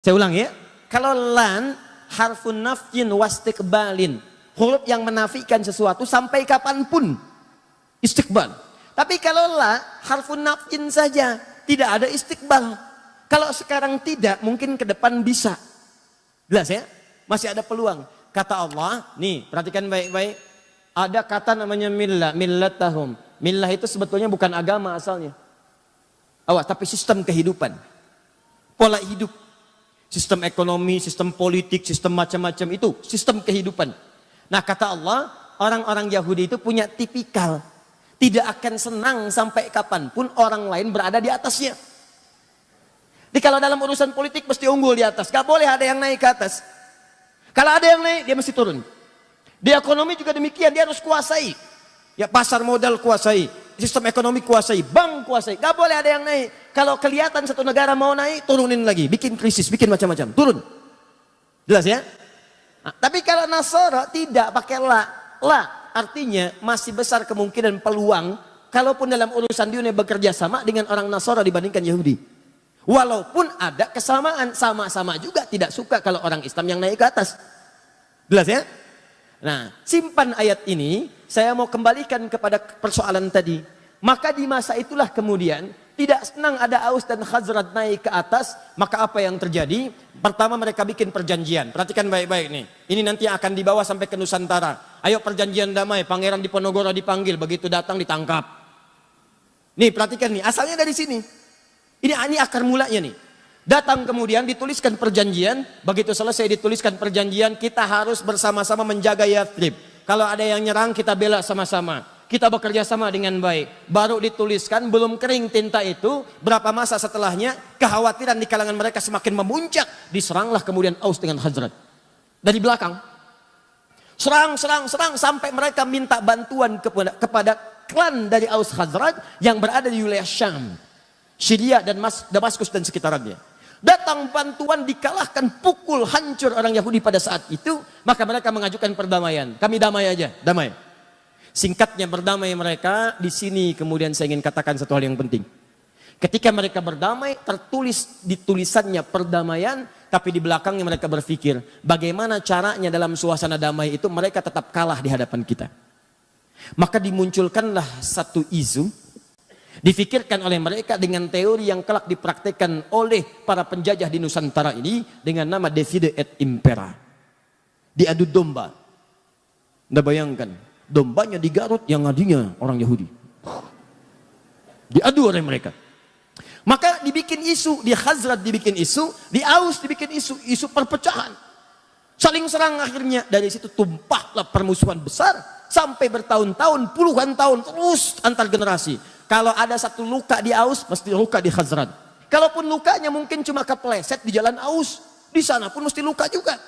Saya ulang ya. Kalau lan harfun nafyin wastiqbalin, huruf yang menafikan sesuatu sampai kapanpun, istiqbal. Tapi kalau la harfun nafyin saja, tidak ada istiqbal. Kalau sekarang tidak, mungkin ke depan bisa. Jelas ya? Masih ada peluang. Kata Allah, nih perhatikan baik-baik. Ada kata namanya millah, millatahum. Millah itu sebetulnya bukan agama asalnya. Awas, tapi sistem kehidupan. Pola hidup. Sistem ekonomi, sistem politik, sistem macam-macam itu. Sistem kehidupan. Nah kata Allah, orang-orang Yahudi itu punya tipikal. Tidak akan senang sampai kapanpun orang lain berada di atasnya. Jadi kalau dalam urusan politik mesti unggul di atas. Gak boleh ada yang naik ke atas. Kalau ada yang naik, dia mesti turun. Di ekonomi juga demikian, dia harus kuasai. Ya pasar modal kuasai, sistem ekonomi kuasai, bank kuasai. Gak boleh ada yang naik. Kalau kelihatan satu negara mau naik, turunin lagi. Bikin krisis, bikin macam-macam. Turun. Jelas ya? Nah, tapi kalau Nasara tidak pakai la. La artinya masih besar kemungkinan peluang. Kalaupun dalam urusan dunia bekerja sama dengan orang Nasara dibandingkan Yahudi. Walaupun ada kesamaan, sama-sama juga tidak suka kalau orang Islam yang naik ke atas. Jelas ya? Nah, simpan ayat ini, saya mau kembalikan kepada persoalan tadi. Maka di masa itulah kemudian, tidak senang ada Aus dan Khazraj naik ke atas, maka apa yang terjadi? Pertama mereka bikin perjanjian. Perhatikan baik-baik nih. Ini nanti akan dibawa sampai ke Nusantara. Ayo perjanjian damai, Pangeran Diponegoro dipanggil, begitu datang ditangkap. Nih perhatikan nih, asalnya dari sini. Ini akar mulanya nih. Datang kemudian dituliskan perjanjian, begitu selesai dituliskan perjanjian, kita harus bersama-sama menjaga Yathrib. Kalau ada yang nyerang kita bela sama-sama. Kita bekerja sama dengan baik. Baru dituliskan, belum kering tinta itu, berapa masa setelahnya kekhawatiran di kalangan mereka semakin memuncak, diseranglah kemudian Aus dengan Khazraj. Dari belakang. Serang sampai mereka minta bantuan kepada klan dari Aus Khazraj yang berada di wilayah Syam. Syria dan Damaskus dan sekitarnya. Datang bantuan, dikalahkan, pukul, hancur orang Yahudi pada saat itu, maka mereka mengajukan perdamaian. Kami damai aja, damai. Singkatnya berdamai mereka, di sini kemudian saya ingin katakan satu hal yang penting. Ketika mereka berdamai, tertulis di tulisannya perdamaian, tapi di belakangnya mereka berpikir, bagaimana caranya dalam suasana damai itu mereka tetap kalah di hadapan kita. Maka dimunculkanlah satu isu, difikirkan oleh mereka dengan teori yang kelak dipraktekkan oleh para penjajah di Nusantara ini dengan nama Divide et Impera. Diadu domba. Anda bayangkan, dombanya di Garut yang ngadinya orang Yahudi. Diadu oleh mereka. Maka dibikin isu, di Khazraj dibikin isu, di Aus dibikin isu, isu perpecahan. Saling serang akhirnya, dari situ tumpahlah permusuhan besar sampai bertahun-tahun, puluhan tahun terus antar generasi. Kalau ada satu luka di Aus, mesti luka di Khazraj. Kalaupun lukanya mungkin cuma kepleset di jalan Aus, di sana pun mesti luka juga.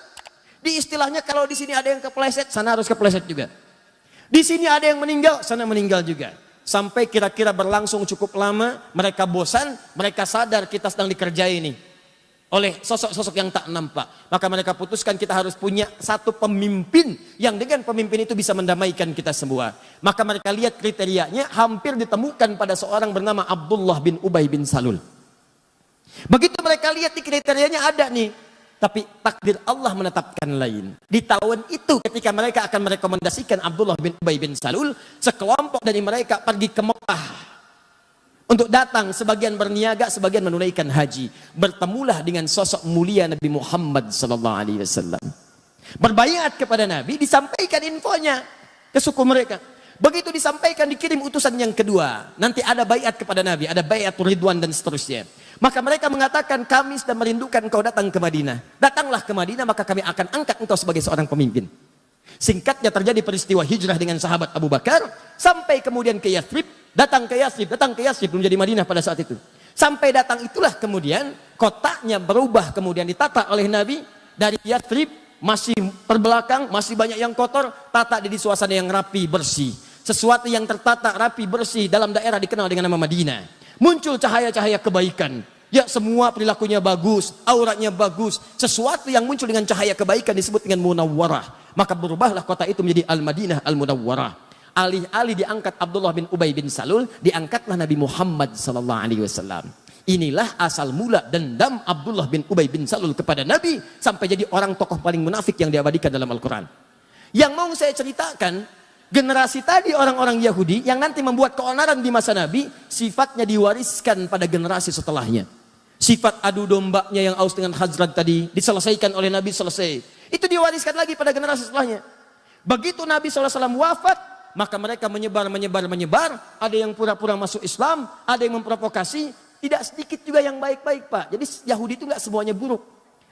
Di istilahnya kalau di sini ada yang kepleset, sana harus kepleset juga. Di sini ada yang meninggal, sana meninggal juga. Sampai kira-kira berlangsung cukup lama, mereka bosan, mereka sadar kita sedang dikerjai ini oleh sosok-sosok yang tak nampak. Maka mereka putuskan kita harus punya satu pemimpin yang dengan pemimpin itu bisa mendamaikan kita semua. Maka mereka lihat kriterianya hampir ditemukan pada seorang bernama Abdullah bin Ubay bin Salul. Begitu mereka lihat di kriterianya ada nih. Tapi takdir Allah menetapkan lain. Di tahun itu ketika mereka akan merekomendasikan Abdullah bin Ubay bin Salul, sekelompok dari mereka pergi ke Mekah untuk datang, sebagian berniaga, sebagian menunaikan haji. Bertemulah dengan sosok mulia Nabi Muhammad SAW. Berbaiat kepada Nabi, disampaikan infonya ke suku mereka. Begitu disampaikan, dikirim utusan yang kedua. Nanti ada baiat kepada Nabi, ada baiatul ridwan dan seterusnya. Maka mereka mengatakan, kami sudah merindukan kau datang ke Madinah. Datanglah ke Madinah, maka kami akan angkat engkau sebagai seorang pemimpin. Singkatnya terjadi peristiwa hijrah dengan sahabat Abu Bakar, sampai kemudian ke Yathrib. Datang ke Yathrib, belum jadi Madinah pada saat itu. Sampai datang itulah kemudian kotaknya berubah, kemudian ditata oleh Nabi dari Yathrib, masih terbelakang, masih banyak yang kotor, tata di suasana yang rapi, bersih. Sesuatu yang tertata, rapi, bersih dalam daerah dikenal dengan nama Madinah. Muncul cahaya-cahaya kebaikan. Ya semua perilakunya bagus, auratnya bagus. Sesuatu yang muncul dengan cahaya kebaikan disebut dengan Munawwarah. Maka berubahlah kota itu menjadi Al-Madinah Al-Munawwarah. Alih-alih diangkat Abdullah bin Ubay bin Salul, diangkatlah Nabi Muhammad SAW. Inilah asal mula dendam Abdullah bin Ubay bin Salul kepada Nabi sampai jadi orang tokoh paling munafik yang diabadikan dalam Al-Quran. Yang mau saya ceritakan, generasi tadi orang-orang Yahudi yang nanti membuat keonaran di masa Nabi, sifatnya diwariskan pada generasi setelahnya. Sifat adu dombanya yang Aus dengan Khazraj tadi diselesaikan oleh Nabi, selesai. Itu diwariskan lagi pada generasi setelahnya. Begitu Nabi SAW wafat, maka mereka menyebar. Ada yang pura-pura masuk Islam, ada yang memprovokasi. Tidak sedikit juga yang baik-baik, Pak. Jadi Yahudi itu nggak semuanya buruk.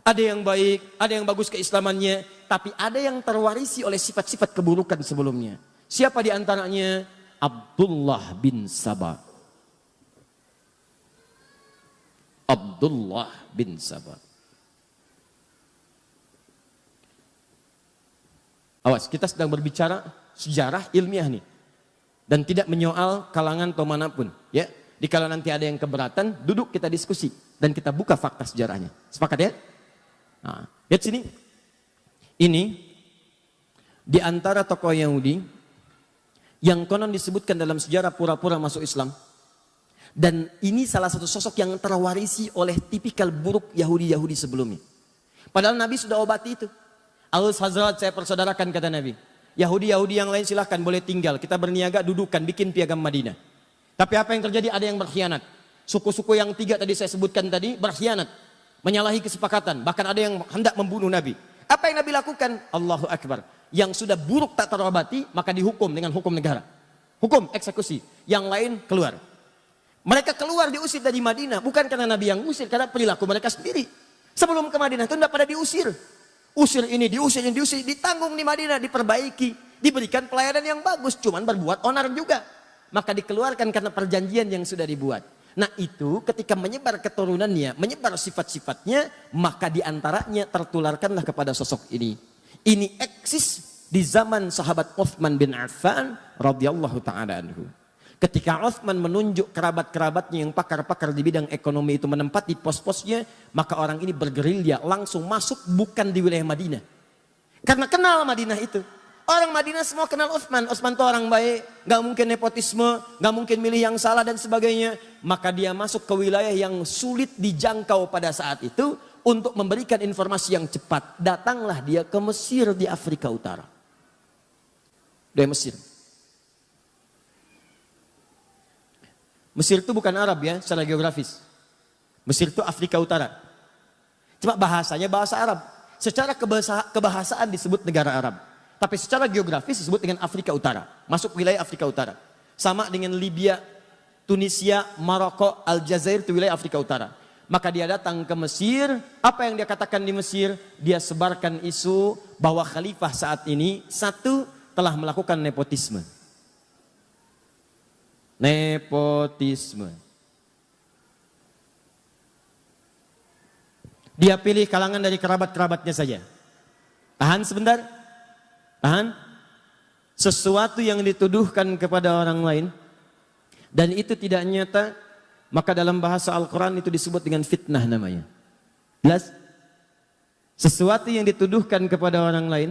Ada yang baik, ada yang bagus keislamannya, tapi ada yang terwarisi oleh sifat-sifat keburukan sebelumnya. Siapa di antaranya? Abdullah bin Saba. Abdullah bin Saba. Awas, kita sedang berbicara sejarah ilmiah nih. Dan tidak menyoal kalangan atau manapun. Ya. Dikala nanti ada yang keberatan, duduk kita diskusi. Dan kita buka fakta sejarahnya. Sepakat ya? Nah, lihat sini. Ini di antara tokoh Yahudi yang konon disebutkan dalam sejarah pura-pura masuk Islam. Dan ini salah satu sosok yang terwarisi oleh tipikal buruk Yahudi-Yahudi sebelumnya. Padahal Nabi sudah obati itu. Aus Hazrat saya persaudarakan kata Nabi. Yahudi-Yahudi yang lain silahkan boleh tinggal. Kita berniaga dudukan bikin piagam Madinah. Tapi apa yang terjadi? Ada yang berkhianat. Suku-suku yang 3 tadi saya sebutkan tadi berkhianat. Menyalahi kesepakatan. Bahkan ada yang hendak membunuh Nabi. Apa yang Nabi lakukan? Allahu Akbar. Yang sudah buruk tak terobati, maka dihukum dengan hukum negara. Hukum, eksekusi. Yang lain keluar. Mereka keluar diusir dari Madinah. Bukan karena Nabi yang usir, karena perilaku mereka sendiri. Sebelum ke Madinah itu tidak pada diusir. Usir ini, diusir, ditanggung di Madinah, diperbaiki. Diberikan pelayanan yang bagus, cuman berbuat onar juga. Maka dikeluarkan karena perjanjian yang sudah dibuat. Nah itu ketika menyebar keturunannya, menyebar sifat-sifatnya, maka diantaranya tertularkanlah kepada sosok ini. Ini eksis di zaman sahabat Uthman bin Affan radhiyallahu ta'ala anhu. Ketika Uthman menunjuk kerabat-kerabatnya yang pakar-pakar di bidang ekonomi itu menempati pos-posnya, maka orang ini bergerilya langsung masuk bukan di wilayah Madinah. Karena kenal Madinah itu. Orang Madinah semua kenal Uthman. Uthman itu orang baik, gak mungkin nepotisme, gak mungkin milih yang salah dan sebagainya. Maka dia masuk ke wilayah yang sulit dijangkau pada saat itu untuk memberikan informasi yang cepat. Datanglah dia ke Mesir di Afrika Utara. Dari Mesir. Mesir itu bukan Arab ya, secara geografis. Mesir itu Afrika Utara. Cuma bahasanya bahasa Arab. Secara kebahasaan disebut negara Arab. Tapi secara geografis disebut dengan Afrika Utara. Masuk wilayah Afrika Utara. Sama dengan Libya, Tunisia, Maroko, Aljazair itu wilayah Afrika Utara. Maka dia datang ke Mesir. Apa yang dia katakan di Mesir? Dia sebarkan isu bahwa khalifah saat ini satu telah melakukan nepotisme. Nepotisme. Dia pilih kalangan dari kerabat-kerabatnya saja. Tahan sebentar. Tahan. Sesuatu yang dituduhkan kepada orang lain dan itu tidak nyata, maka dalam bahasa Al-Quran itu disebut dengan fitnah namanya. Jelas? Sesuatu yang dituduhkan kepada orang lain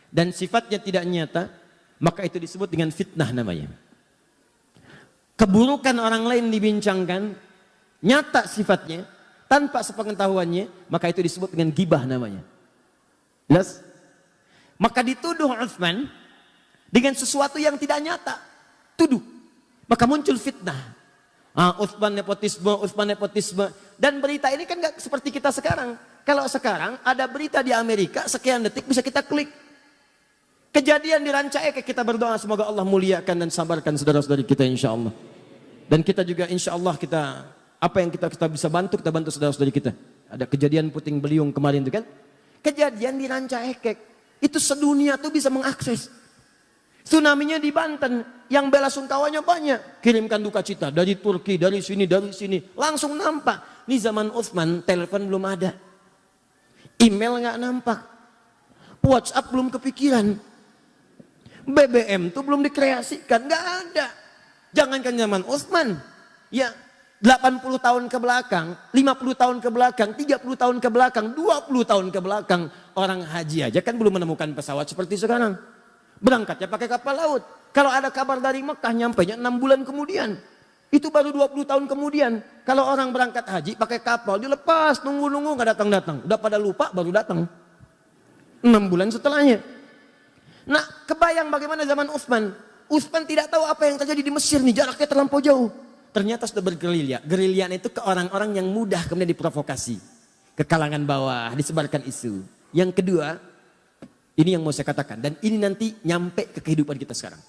dan sifatnya tidak nyata, maka itu disebut dengan fitnah namanya. Keburukan orang lain dibincangkan, nyata sifatnya, tanpa sepengetahuannya, maka itu disebut dengan gibah namanya. Jelas? Maka dituduh Uthman dengan sesuatu yang tidak nyata. Tuduh. Maka muncul fitnah. Uthman nepotisme. Dan berita ini kan gak seperti kita sekarang. Kalau sekarang ada berita di Amerika, sekian detik bisa kita klik. Kejadian di Rancaekek, kita berdoa semoga Allah muliakan dan sabarkan saudara-saudari kita insya Allah. Dan kita juga insya Allah kita, apa yang kita bisa bantu, kita bantu saudara-saudari kita. Ada kejadian Puting Beliung kemarin itu kan. Kejadian di Rancaekek. Itu sedunia tuh bisa mengakses. Tsunami-nya di Banten, yang bela sungkawanya banyak. Kirimkan duka cita dari Turki, dari sini. Langsung nampak. Ini zaman Uthman, telepon belum ada. Email nggak nampak. WhatsApp belum kepikiran. BBM tuh belum dikreasikan, nggak ada. Jangankan zaman Uthman. Ya, 80 tahun ke belakang, 50 tahun ke belakang, 30 tahun ke belakang, 20 tahun ke belakang, orang haji aja kan belum menemukan pesawat seperti sekarang. Berangkatnya pakai kapal laut. Kalau ada kabar dari Mekah, nyampainya 6 bulan kemudian. Itu baru 20 tahun kemudian. Kalau orang berangkat haji pakai kapal, dilepas, nunggu-nunggu nggak datang-datang. Udah pada lupa baru datang. 6 bulan setelahnya. Nah, kebayang bagaimana zaman Utsman. Utsman tidak tahu apa yang terjadi di Mesir nih, jaraknya terlampau jauh. Ternyata sudah bergerilya. Gerilyaan itu ke orang-orang yang mudah kemudian diprovokasi. Ke kalangan bawah, disebarkan isu. Yang kedua, ini yang mau saya katakan. Dan ini nanti nyampe ke kehidupan kita sekarang.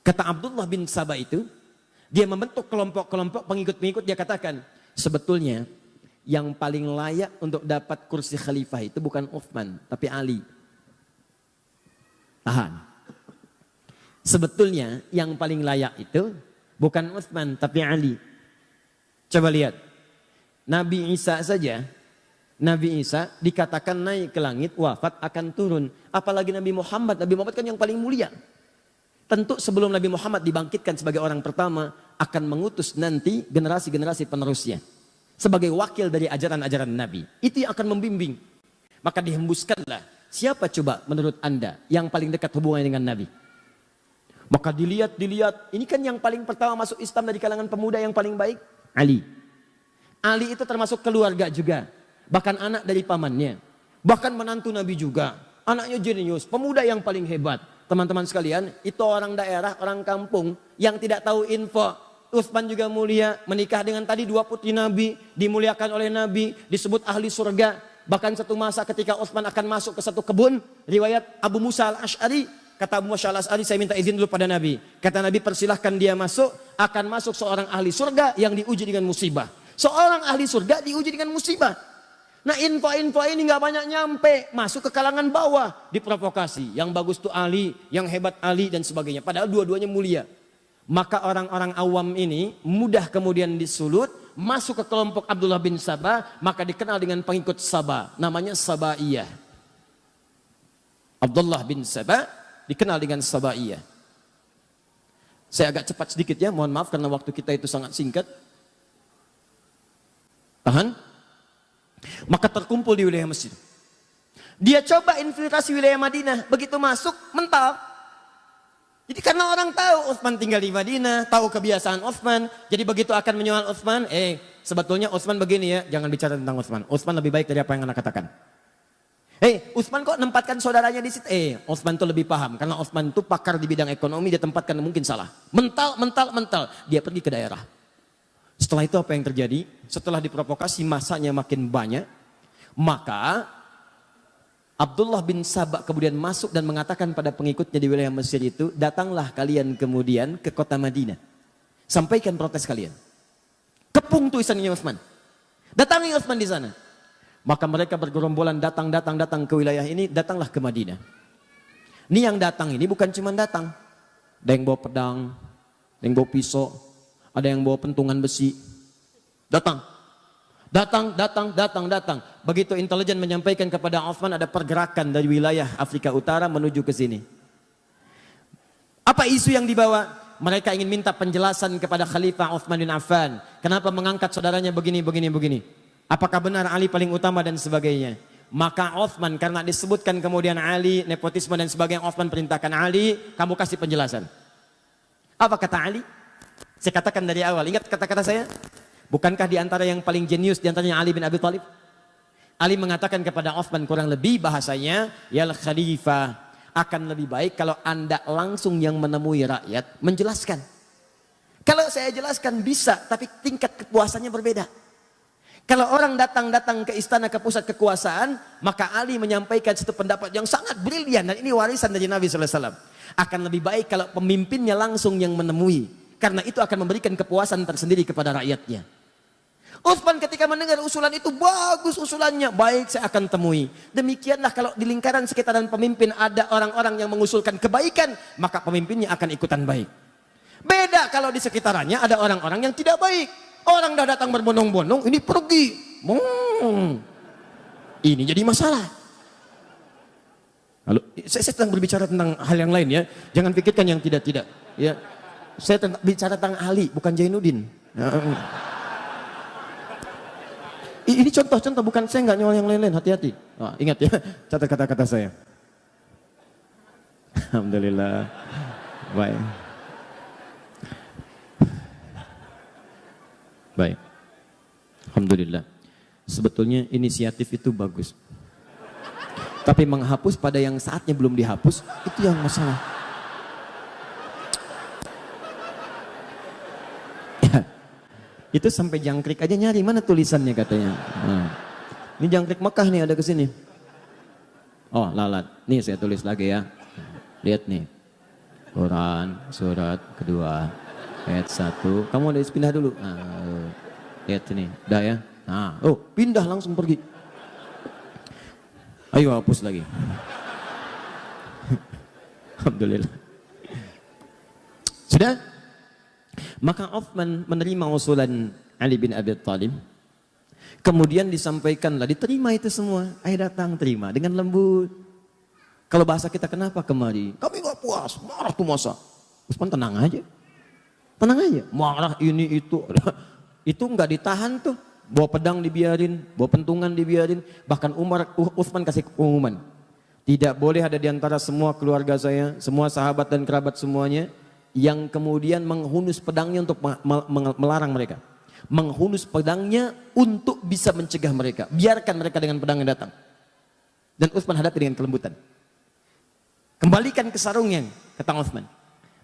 Kata Abdullah bin Sabah itu, dia membentuk kelompok-kelompok pengikut-pengikut, dia katakan, sebetulnya yang paling layak untuk dapat kursi khalifah itu bukan Utsman, tapi Ali. Tahan. Sebetulnya yang paling layak itu bukan Utsman, tapi Ali. Coba lihat. Nabi Isa saja, Nabi Isa dikatakan naik ke langit, wafat akan turun. Apalagi Nabi Muhammad kan yang paling mulia. Tentu sebelum Nabi Muhammad dibangkitkan sebagai orang pertama, akan mengutus nanti generasi-generasi penerusnya. Sebagai wakil dari ajaran-ajaran Nabi. Itu yang akan membimbing. Maka dihembuskanlah. Siapa coba menurut Anda yang paling dekat hubungannya dengan Nabi? Maka dilihat. Ini kan yang paling pertama masuk Islam dari kalangan pemuda yang paling baik. Ali. Ali itu termasuk keluarga juga. Bahkan anak dari pamannya. Bahkan menantu Nabi juga. Anaknya jenius. Pemuda yang paling hebat. Teman-teman sekalian, itu orang daerah, orang kampung yang tidak tahu info. Utsman juga mulia, menikah dengan tadi 2 putri Nabi, dimuliakan oleh Nabi, disebut ahli surga. Bahkan satu masa ketika Utsman akan masuk ke satu kebun, riwayat Abu Musa al-Ash'ari, kata Abu Musa al-Ash'ari, saya minta izin dulu pada Nabi. Kata Nabi, persilahkan dia masuk, akan masuk seorang ahli surga yang diuji dengan musibah. Seorang ahli surga diuji dengan musibah. Nah, info-info ini nggak banyak nyampe, masuk ke kalangan bawah, diprovokasi. Yang bagus tuh Ali, yang hebat Ali dan sebagainya. Padahal dua-duanya mulia. Maka orang-orang awam ini mudah kemudian disulut, masuk ke kelompok Abdullah bin Sabah, maka dikenal dengan pengikut Sabah, namanya Sabaiyah. Abdullah bin Sabah dikenal dengan Sabaiyah. Saya agak cepat sedikit ya, mohon maaf karena waktu kita itu sangat singkat. Tahan. Maka terkumpul di wilayah Mesir. Dia coba infiltrasi wilayah Madinah, begitu masuk mental. Jadi karena orang tahu Utsman tinggal di Madinah, tahu kebiasaan Utsman, jadi begitu akan menyoal Utsman, sebetulnya Utsman begini ya, jangan bicara tentang Utsman. Utsman lebih baik dari apa yang Anda katakan. Utsman kok nempatkan saudaranya di situ? Utsman itu lebih paham, karena Utsman itu pakar di bidang ekonomi, dia tempatkan mungkin salah. Mental, dia pergi ke daerah. Setelah itu apa yang terjadi? Setelah diprovokasi masanya makin banyak, maka Abdullah bin Sabah kemudian masuk dan mengatakan pada pengikutnya di wilayah Mesir itu, datanglah kalian kemudian ke kota Madinah. Sampaikan protes kalian. Kepung tulisannya Utsman. Datangi Utsman di sana. Maka mereka bergerombolan datang ke wilayah ini, datanglah ke Madinah. Ini yang datang ini bukan cuma datang. Ada yang bawa pedang, ada yang bawa pisau, ada yang bawa pentungan besi. Datang. Begitu intelijen menyampaikan kepada Utsman ada pergerakan dari wilayah Afrika Utara menuju ke sini. Apa isu yang dibawa? Mereka ingin minta penjelasan kepada Khalifah Utsman bin Affan. Kenapa mengangkat saudaranya begini. Apakah benar Ali paling utama dan sebagainya. Maka Utsman karena disebutkan kemudian Ali, nepotisme dan sebagainya, Utsman perintahkan Ali, kamu kasih penjelasan. Apa kata Ali? Saya katakan dari awal, ingat kata-kata saya? Bukankah di antara yang paling jenius di antaranya Ali bin Abi Thalib? Ali mengatakan kepada Utsman kurang lebih bahasanya, ya Khalifah, akan lebih baik kalau Anda langsung yang menemui rakyat menjelaskan. Kalau saya jelaskan bisa, tapi tingkat kepuasannya berbeda. Kalau orang datang ke istana, ke pusat kekuasaan, maka Ali menyampaikan satu pendapat yang sangat brilian, dan ini warisan dari Nabi SAW. Akan lebih baik kalau pemimpinnya langsung yang menemui, karena itu akan memberikan kepuasan tersendiri kepada rakyatnya. Utsman ketika mendengar usulan itu, bagus usulannya, baik saya akan temui. Demikianlah kalau di lingkaran sekitaran pemimpin ada orang-orang yang mengusulkan kebaikan, maka pemimpinnya akan ikutan baik. Beda kalau di sekitarannya ada orang-orang yang tidak baik. Orang dah datang berbondong-bondong, ini pergi. Ini jadi masalah. Lalu, saya sedang berbicara tentang hal yang lain ya. Jangan pikirkan yang tidak-tidak. Ya. Saya bicara tentang Ali, bukan Jainuddin. Ini contoh-contoh, bukan saya nggak nyolong yang lain-lain, hati-hati. Ingat ya, catat kata-kata saya. Alhamdulillah. Baik. Baik. Alhamdulillah. Sebetulnya inisiatif itu bagus. Tapi menghapus pada yang saatnya belum dihapus, itu yang masalah. Ya, itu sampai jangkrik aja nyari, mana tulisannya katanya. Nah, ini jangkrik Mekah nih, ada kesini. Oh, lalat. Nih saya tulis lagi ya. Lihat nih. Quran, surat kedua, ayat 1. Kamu ada pindah dulu. Nah, lihat sini, udah ya. Nah, oh pindah langsung pergi. Ayo hapus lagi. Alhamdulillah. Sudah? Maka Uthman menerima usulan Ali bin Abi Thalib. Kemudian disampaikanlah, diterima itu semua. Ayo datang, terima dengan lembut. Kalau bahasa kita, kenapa kemari? Kami gak puas, marah tuh masa. Uthman tenang aja. Tenang aja, marah ini itu. Itu gak ditahan tuh. Bawa pedang dibiarin, bawa pentungan dibiarin. Bahkan Uthman kasih pengumuman. Tidak boleh ada di antara semua keluarga saya, semua sahabat dan kerabat semuanya, yang kemudian menghunus pedangnya untuk melarang mereka. Menghunus pedangnya untuk bisa mencegah mereka. Biarkan mereka dengan pedangnya datang. Dan Uthman hadapi dengan kelembutan. Kembalikan ke sarungnya, kata Uthman.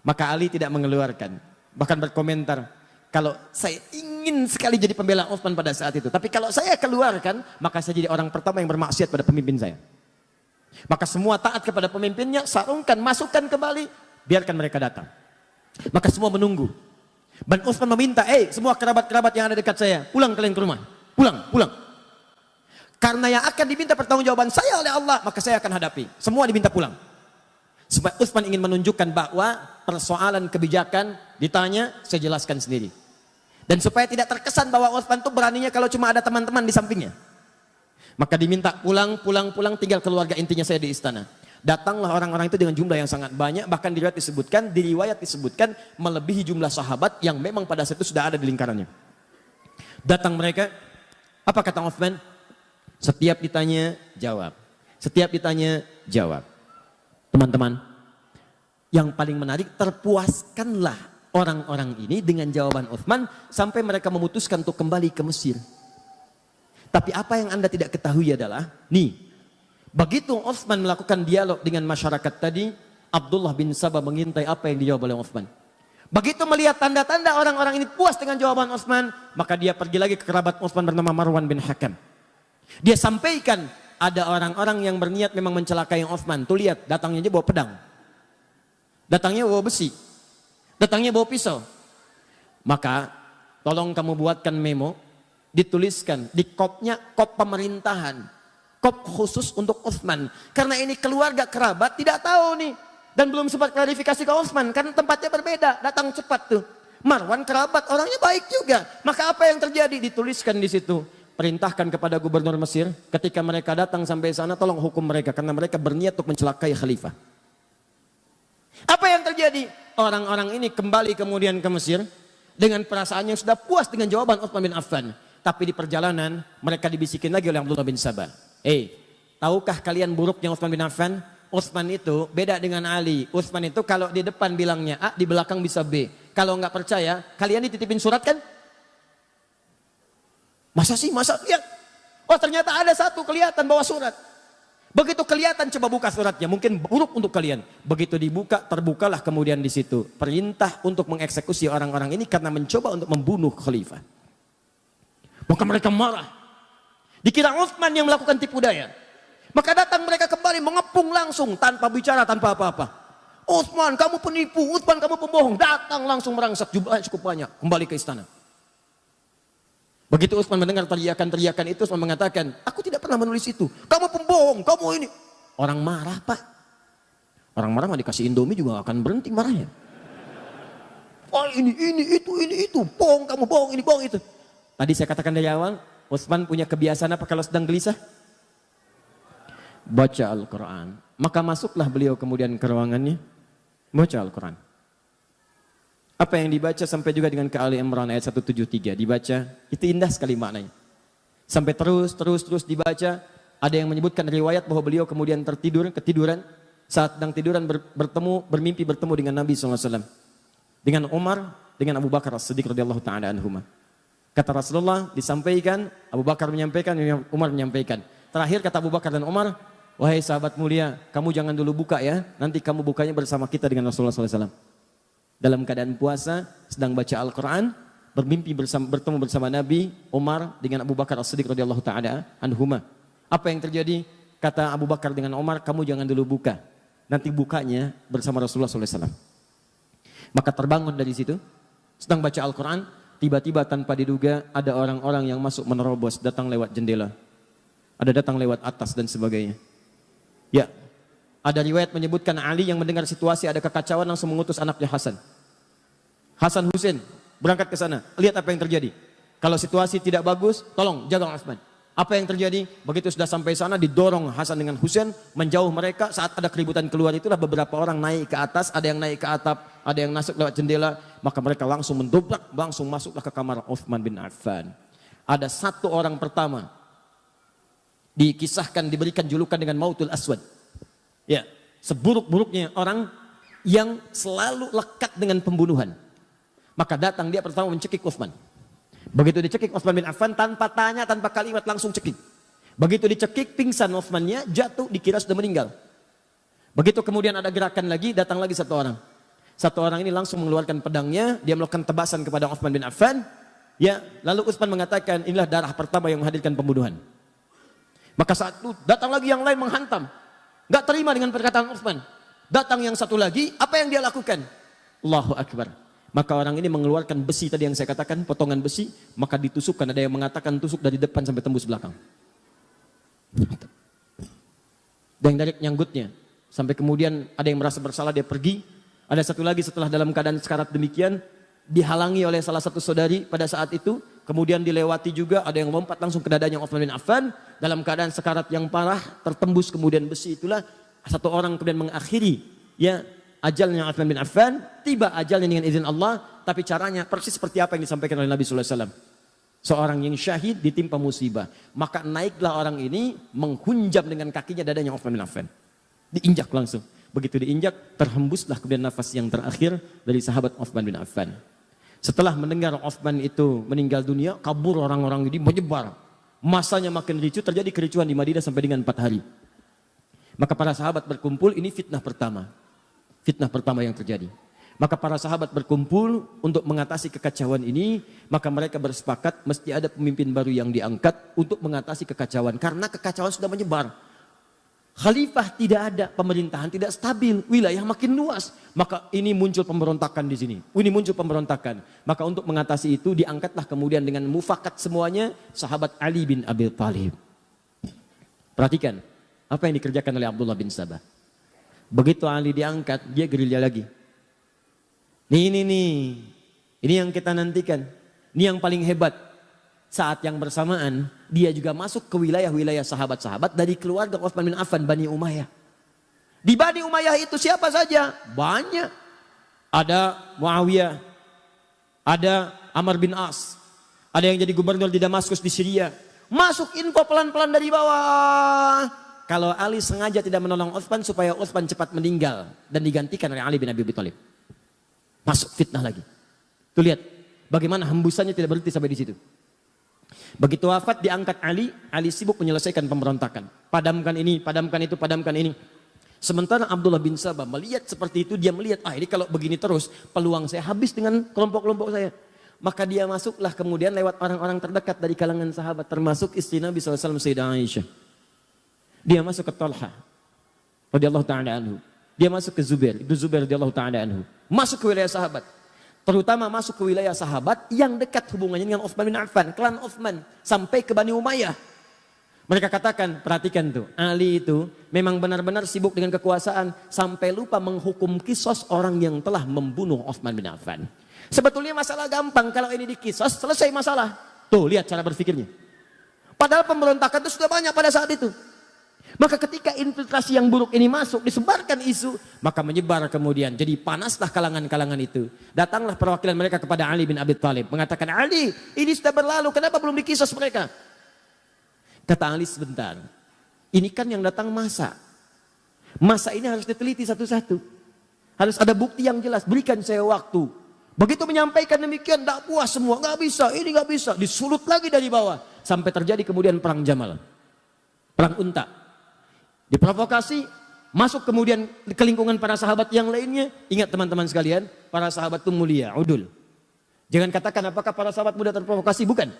Maka Ali tidak mengeluarkan. Bahkan berkomentar, kalau saya ingin sekali jadi pembela Uthman pada saat itu. Tapi kalau saya keluarkan, maka saya jadi orang pertama yang bermaksiat pada pemimpin saya. Maka semua taat kepada pemimpinnya, sarungkan, masukkan kembali, biarkan mereka datang. Maka semua menunggu. Dan Uthman meminta, semua kerabat-kerabat yang ada dekat saya, pulang kalian ke rumah. Pulang. Karena yang akan diminta pertanggungjawaban saya oleh Allah, maka saya akan hadapi. Semua diminta pulang. Sebab Uthman ingin menunjukkan bahwa persoalan kebijakan ditanya, saya jelaskan sendiri. Dan supaya tidak terkesan bahwa Uthman itu beraninya kalau cuma ada teman-teman di sampingnya. Maka diminta pulang, tinggal keluarga intinya saya di istana. Datanglah orang-orang itu dengan jumlah yang sangat banyak, bahkan di riwayat disebutkan melebihi jumlah sahabat yang memang pada saat itu sudah ada di lingkarannya. Datang mereka, apa kata Uthman? Setiap ditanya, jawab. Setiap ditanya, jawab. Teman-teman, yang paling menarik, terpuaskanlah orang-orang ini dengan jawaban Uthman sampai mereka memutuskan untuk kembali ke Mesir. Tapi apa yang Anda tidak ketahui adalah, begitu Uthman melakukan dialog dengan masyarakat tadi, Abdullah bin Sabah mengintai apa yang dijawab oleh Uthman. Begitu melihat tanda-tanda orang-orang ini puas dengan jawaban Uthman, maka dia pergi lagi ke kerabat Uthman bernama Marwan bin Hakam. Dia sampaikan, ada orang-orang yang berniat memang mencelakai Uthman. Tuh lihat, datangnya aja bawa pedang. Datangnya bawa besi. Datangnya bawa pisau. Maka tolong kamu buatkan memo, dituliskan di kopnya, kop pemerintahan. Kop khusus untuk Uthman. Karena ini keluarga kerabat tidak tahu nih. Dan belum sempat klarifikasi ke Uthman. Karena tempatnya berbeda. Datang cepat tuh. Marwan kerabat, orangnya baik juga. Maka apa yang terjadi? Dituliskan di situ. Perintahkan kepada gubernur Mesir, ketika mereka datang sampai sana, tolong hukum mereka. Karena mereka berniat untuk mencelakai khalifah. Apa yang terjadi? Orang-orang ini kembali kemudian ke Mesir. Dengan perasaan yang sudah puas dengan jawaban Uthman bin Affan. Tapi di perjalanan, mereka dibisikin lagi oleh Abdullah bin Sabah. Tahukah kalian buruknya Uthman bin Affan? Uthman itu beda dengan Ali. Uthman itu kalau di depan bilangnya A, di belakang bisa B. Kalau nggak percaya, kalian dititipin surat kan? Masa sih? Masa lihat? Oh ternyata ada satu kelihatan bawa surat. Begitu kelihatan coba buka suratnya. Mungkin buruk untuk kalian. Begitu dibuka, terbukalah kemudian di situ perintah untuk mengeksekusi orang-orang ini karena mencoba untuk membunuh khalifah. Maka mereka marah. Dikira Uthman yang melakukan tipu daya. Maka datang mereka kembali mengepung langsung tanpa bicara, tanpa apa-apa. Uthman kamu penipu, Uthman kamu pembohong. Datang langsung merangsak jumlahnya cukup banyak. Kembali ke istana. Begitu Uthman mendengar teriakan-teriakan itu, Uthman mengatakan, aku tidak pernah menulis itu. Kamu pembohong, kamu ini. Orang marah pak. Orang marah mah dikasih Indomie juga akan berhenti marahnya. Oh ini itu. Bohong kamu, bohong ini, bohong itu. Tadi saya katakan dari awal, Uthman punya kebiasaan apa kalau sedang gelisah? Baca Al-Quran. Maka masuklah beliau kemudian ke ruangannya. Baca Al-Quran. Apa yang dibaca sampai juga dengan ke Ali Imran ayat 173 dibaca, itu indah sekali maknanya. Sampai terus dibaca, ada yang menyebutkan riwayat bahwa beliau kemudian ketiduran, saat sedang tiduran bermimpi bertemu dengan Nabi SAW. Dengan Umar, dengan Abu Bakar As-Siddiq radhiyallahu ta'ala anhuma. Kata Rasulullah disampaikan, Abu Bakar menyampaikan, Umar menyampaikan. Terakhir kata Abu Bakar dan Umar, wahai sahabat mulia, kamu jangan dulu buka ya, nanti kamu bukanya bersama kita dengan Rasulullah SAW. Dalam keadaan puasa, sedang baca Al-Quran, bertemu bersama Nabi, Umar dengan Abu Bakar As-Siddiq radhiyallahu ta'ala anhuma. Apa yang terjadi? Kata Abu Bakar dengan Umar, kamu jangan dulu buka, nanti bukanya bersama Rasulullah SAW. Maka terbangun dari situ, sedang baca Al-Quran, tiba-tiba tanpa diduga ada orang-orang yang masuk menerobos, datang lewat jendela. Ada datang lewat atas dan sebagainya. Ya, ada riwayat menyebutkan Ali yang mendengar situasi ada kekacauan langsung mengutus anaknya Hasan. Hasan Husain berangkat ke sana, lihat apa yang terjadi. Kalau situasi tidak bagus, tolong jaga Utsman. Apa yang terjadi? Begitu sudah sampai sana didorong Hasan dengan Husain menjauh mereka. Saat ada keributan keluar itulah beberapa orang naik ke atas, ada yang naik ke atap, ada yang masuk lewat jendela, maka mereka langsung mendobrak, langsung masuklah ke kamar Utsman bin Affan. Ada satu orang pertama dikisahkan diberikan julukan dengan Mautul Aswad. Ya, seburuk-buruknya orang yang selalu lekat dengan pembunuhan. Maka datang dia pertama mencekik Utsman. Begitu dicekik Utsman bin Affan tanpa tanya, tanpa kalimat langsung cekik. Begitu dicekik pingsan Utsmannya, jatuh dikira sudah meninggal. Begitu kemudian ada gerakan lagi, datang lagi satu orang. Satu orang ini langsung mengeluarkan pedangnya, dia melakukan tebasan kepada Utsman bin Affan. Ya, lalu Utsman mengatakan, inilah darah pertama yang menghadirkan pembunuhan. Maka saat itu datang lagi yang lain menghantam. Gak terima dengan perkataan Utsman. Datang yang satu lagi, apa yang dia lakukan? Allahu Akbar. Maka orang ini mengeluarkan besi tadi yang saya katakan, potongan besi, maka ditusukkan. Ada yang mengatakan tusuk dari depan sampai tembus belakang. Dan dari nyanggutnya. Sampai kemudian ada yang merasa bersalah, dia pergi. Ada satu lagi setelah dalam keadaan sekarat demikian, dihalangi oleh salah satu saudari pada saat itu. Kemudian dilewati juga, ada yang lompat langsung ke dadanya Utsman bin Affan. Dalam keadaan sekarat yang parah, tertembus kemudian besi itulah. Satu orang kemudian mengakhiri, ya, ajalnya Utsman bin Affan, tiba ajalnya dengan izin Allah, tapi caranya persis seperti apa yang disampaikan oleh Nabi sallallahu alaihi wasallam. Seorang yang syahid ditimpa musibah, maka naiklah orang ini menghunjam dengan kakinya dadanya Utsman bin Affan. Diinjak langsung. Begitu diinjak, terhembuslah kemudian nafas yang terakhir dari sahabat Utsman bin Affan. Setelah mendengar Utsman itu meninggal dunia, kabur orang-orang ini menyebar. Masanya makin ricuh, terjadi kericuhan di Madinah sampai dengan 4 hari. Maka para sahabat berkumpul, ini fitnah pertama. Fitnah pertama yang terjadi. Maka para sahabat berkumpul untuk mengatasi kekacauan ini, maka mereka bersepakat mesti ada pemimpin baru yang diangkat untuk mengatasi kekacauan. Karena kekacauan sudah menyebar. Khalifah tidak ada, pemerintahan tidak stabil, wilayah makin luas. Maka ini muncul pemberontakan di sini. Ini muncul pemberontakan. Maka untuk mengatasi itu diangkatlah kemudian dengan mufakat semuanya sahabat Ali bin Abi Thalib. Perhatikan apa yang dikerjakan oleh Abdullah bin Sabah. Begitu Ali diangkat, dia gerilya lagi. Ini yang kita nantikan. Ini yang paling hebat. Saat yang bersamaan, dia juga masuk ke wilayah-wilayah sahabat-sahabat dari keluarga Utsman bin Affan, Bani Umayyah. Di Bani Umayyah itu siapa saja? Banyak. Ada Muawiyah, ada Amr bin As, ada yang jadi gubernur di Damaskus di Syria. Masuk info pelan-pelan dari bawah. Kalau Ali sengaja tidak menolong Utsman supaya Utsman cepat meninggal dan digantikan oleh Ali bin Abi Thalib. Masuk fitnah lagi. Tuh lihat bagaimana hembusannya tidak berhenti sampai di situ. Begitu wafat diangkat Ali sibuk menyelesaikan pemberontakan. Padamkan ini, padamkan itu, padamkan ini. Sementara Abdullah bin Sabah melihat seperti itu, dia melihat, ini kalau begini terus peluang saya habis dengan kelompok-kelompok saya. Maka dia masuklah kemudian lewat orang-orang terdekat dari kalangan sahabat, termasuk istri Nabi SAW, Sayyidah Aisyah. Dia masuk ke Talha radhiyallahu ta'ala anhu. Dia masuk ke Zubair, Ibnu Zubair radhiyallahu ta'ala anhu. Masuk ke wilayah sahabat. Terutama masuk ke wilayah sahabat yang dekat hubungannya dengan Utsman bin Affan, klan Utsman, sampai ke Bani Umayyah. Mereka katakan, perhatikan tuh, Ali itu memang benar-benar sibuk dengan kekuasaan sampai lupa menghukum kisos orang yang telah membunuh Utsman bin Affan. Sebetulnya masalah gampang, kalau ini dikisos selesai masalah. Tuh lihat cara berpikirnya. Padahal pemberontakan itu sudah banyak pada saat itu. Maka ketika infiltrasi yang buruk ini masuk, disebarkan isu, maka menyebar kemudian. Jadi panaslah kalangan-kalangan itu. Datanglah perwakilan mereka kepada Ali bin Abi Thalib. Mengatakan, Ali ini sudah berlalu, kenapa belum dikisos mereka? Kata Ali, sebentar. Ini kan yang datang masa. Masa ini harus diteliti satu-satu. Harus ada bukti yang jelas, berikan saya waktu. Begitu menyampaikan demikian, tidak puas semua, nggak bisa, ini nggak bisa, disulut lagi dari bawah, sampai terjadi kemudian perang Jamal, perang unta, diprovokasi, masuk kemudian ke lingkungan para sahabat yang lainnya. Ingat teman-teman sekalian, para sahabat itu mulia, udul. Jangan katakan apakah para sahabat mudah terprovokasi, bukan.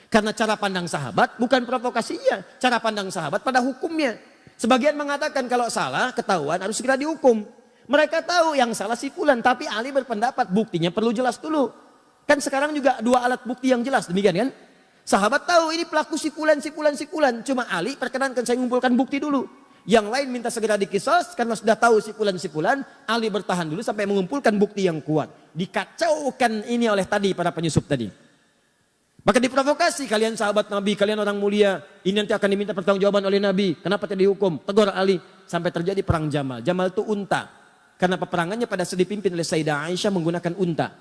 Karena cara pandang sahabat bukan provokasinya, cara pandang sahabat pada hukumnya. Sebagian mengatakan kalau salah, ketahuan harus segera dihukum. Mereka tahu yang salah si fulan, tapi Ali berpendapat buktinya perlu jelas dulu. Kan sekarang juga dua alat bukti yang jelas, demikian kan? Sahabat tahu ini pelaku si fulan, si fulan, si fulan. Cuma Ali perkenankan saya mengumpulkan bukti dulu. Yang lain minta segera dikisos karena sudah tahu si fulan, Ali bertahan dulu sampai mengumpulkan bukti yang kuat. Dikacaukan ini oleh tadi para penyusup tadi. Maka diprovokasi, kalian sahabat Nabi, kalian orang mulia, ini nanti akan diminta pertanggungjawaban oleh Nabi. Kenapa tidak dihukum? Tegur Ali sampai terjadi perang Jamal. Jamal itu unta. Karena peperangannya pada saat dipimpin oleh Sayyidah Aisyah menggunakan unta.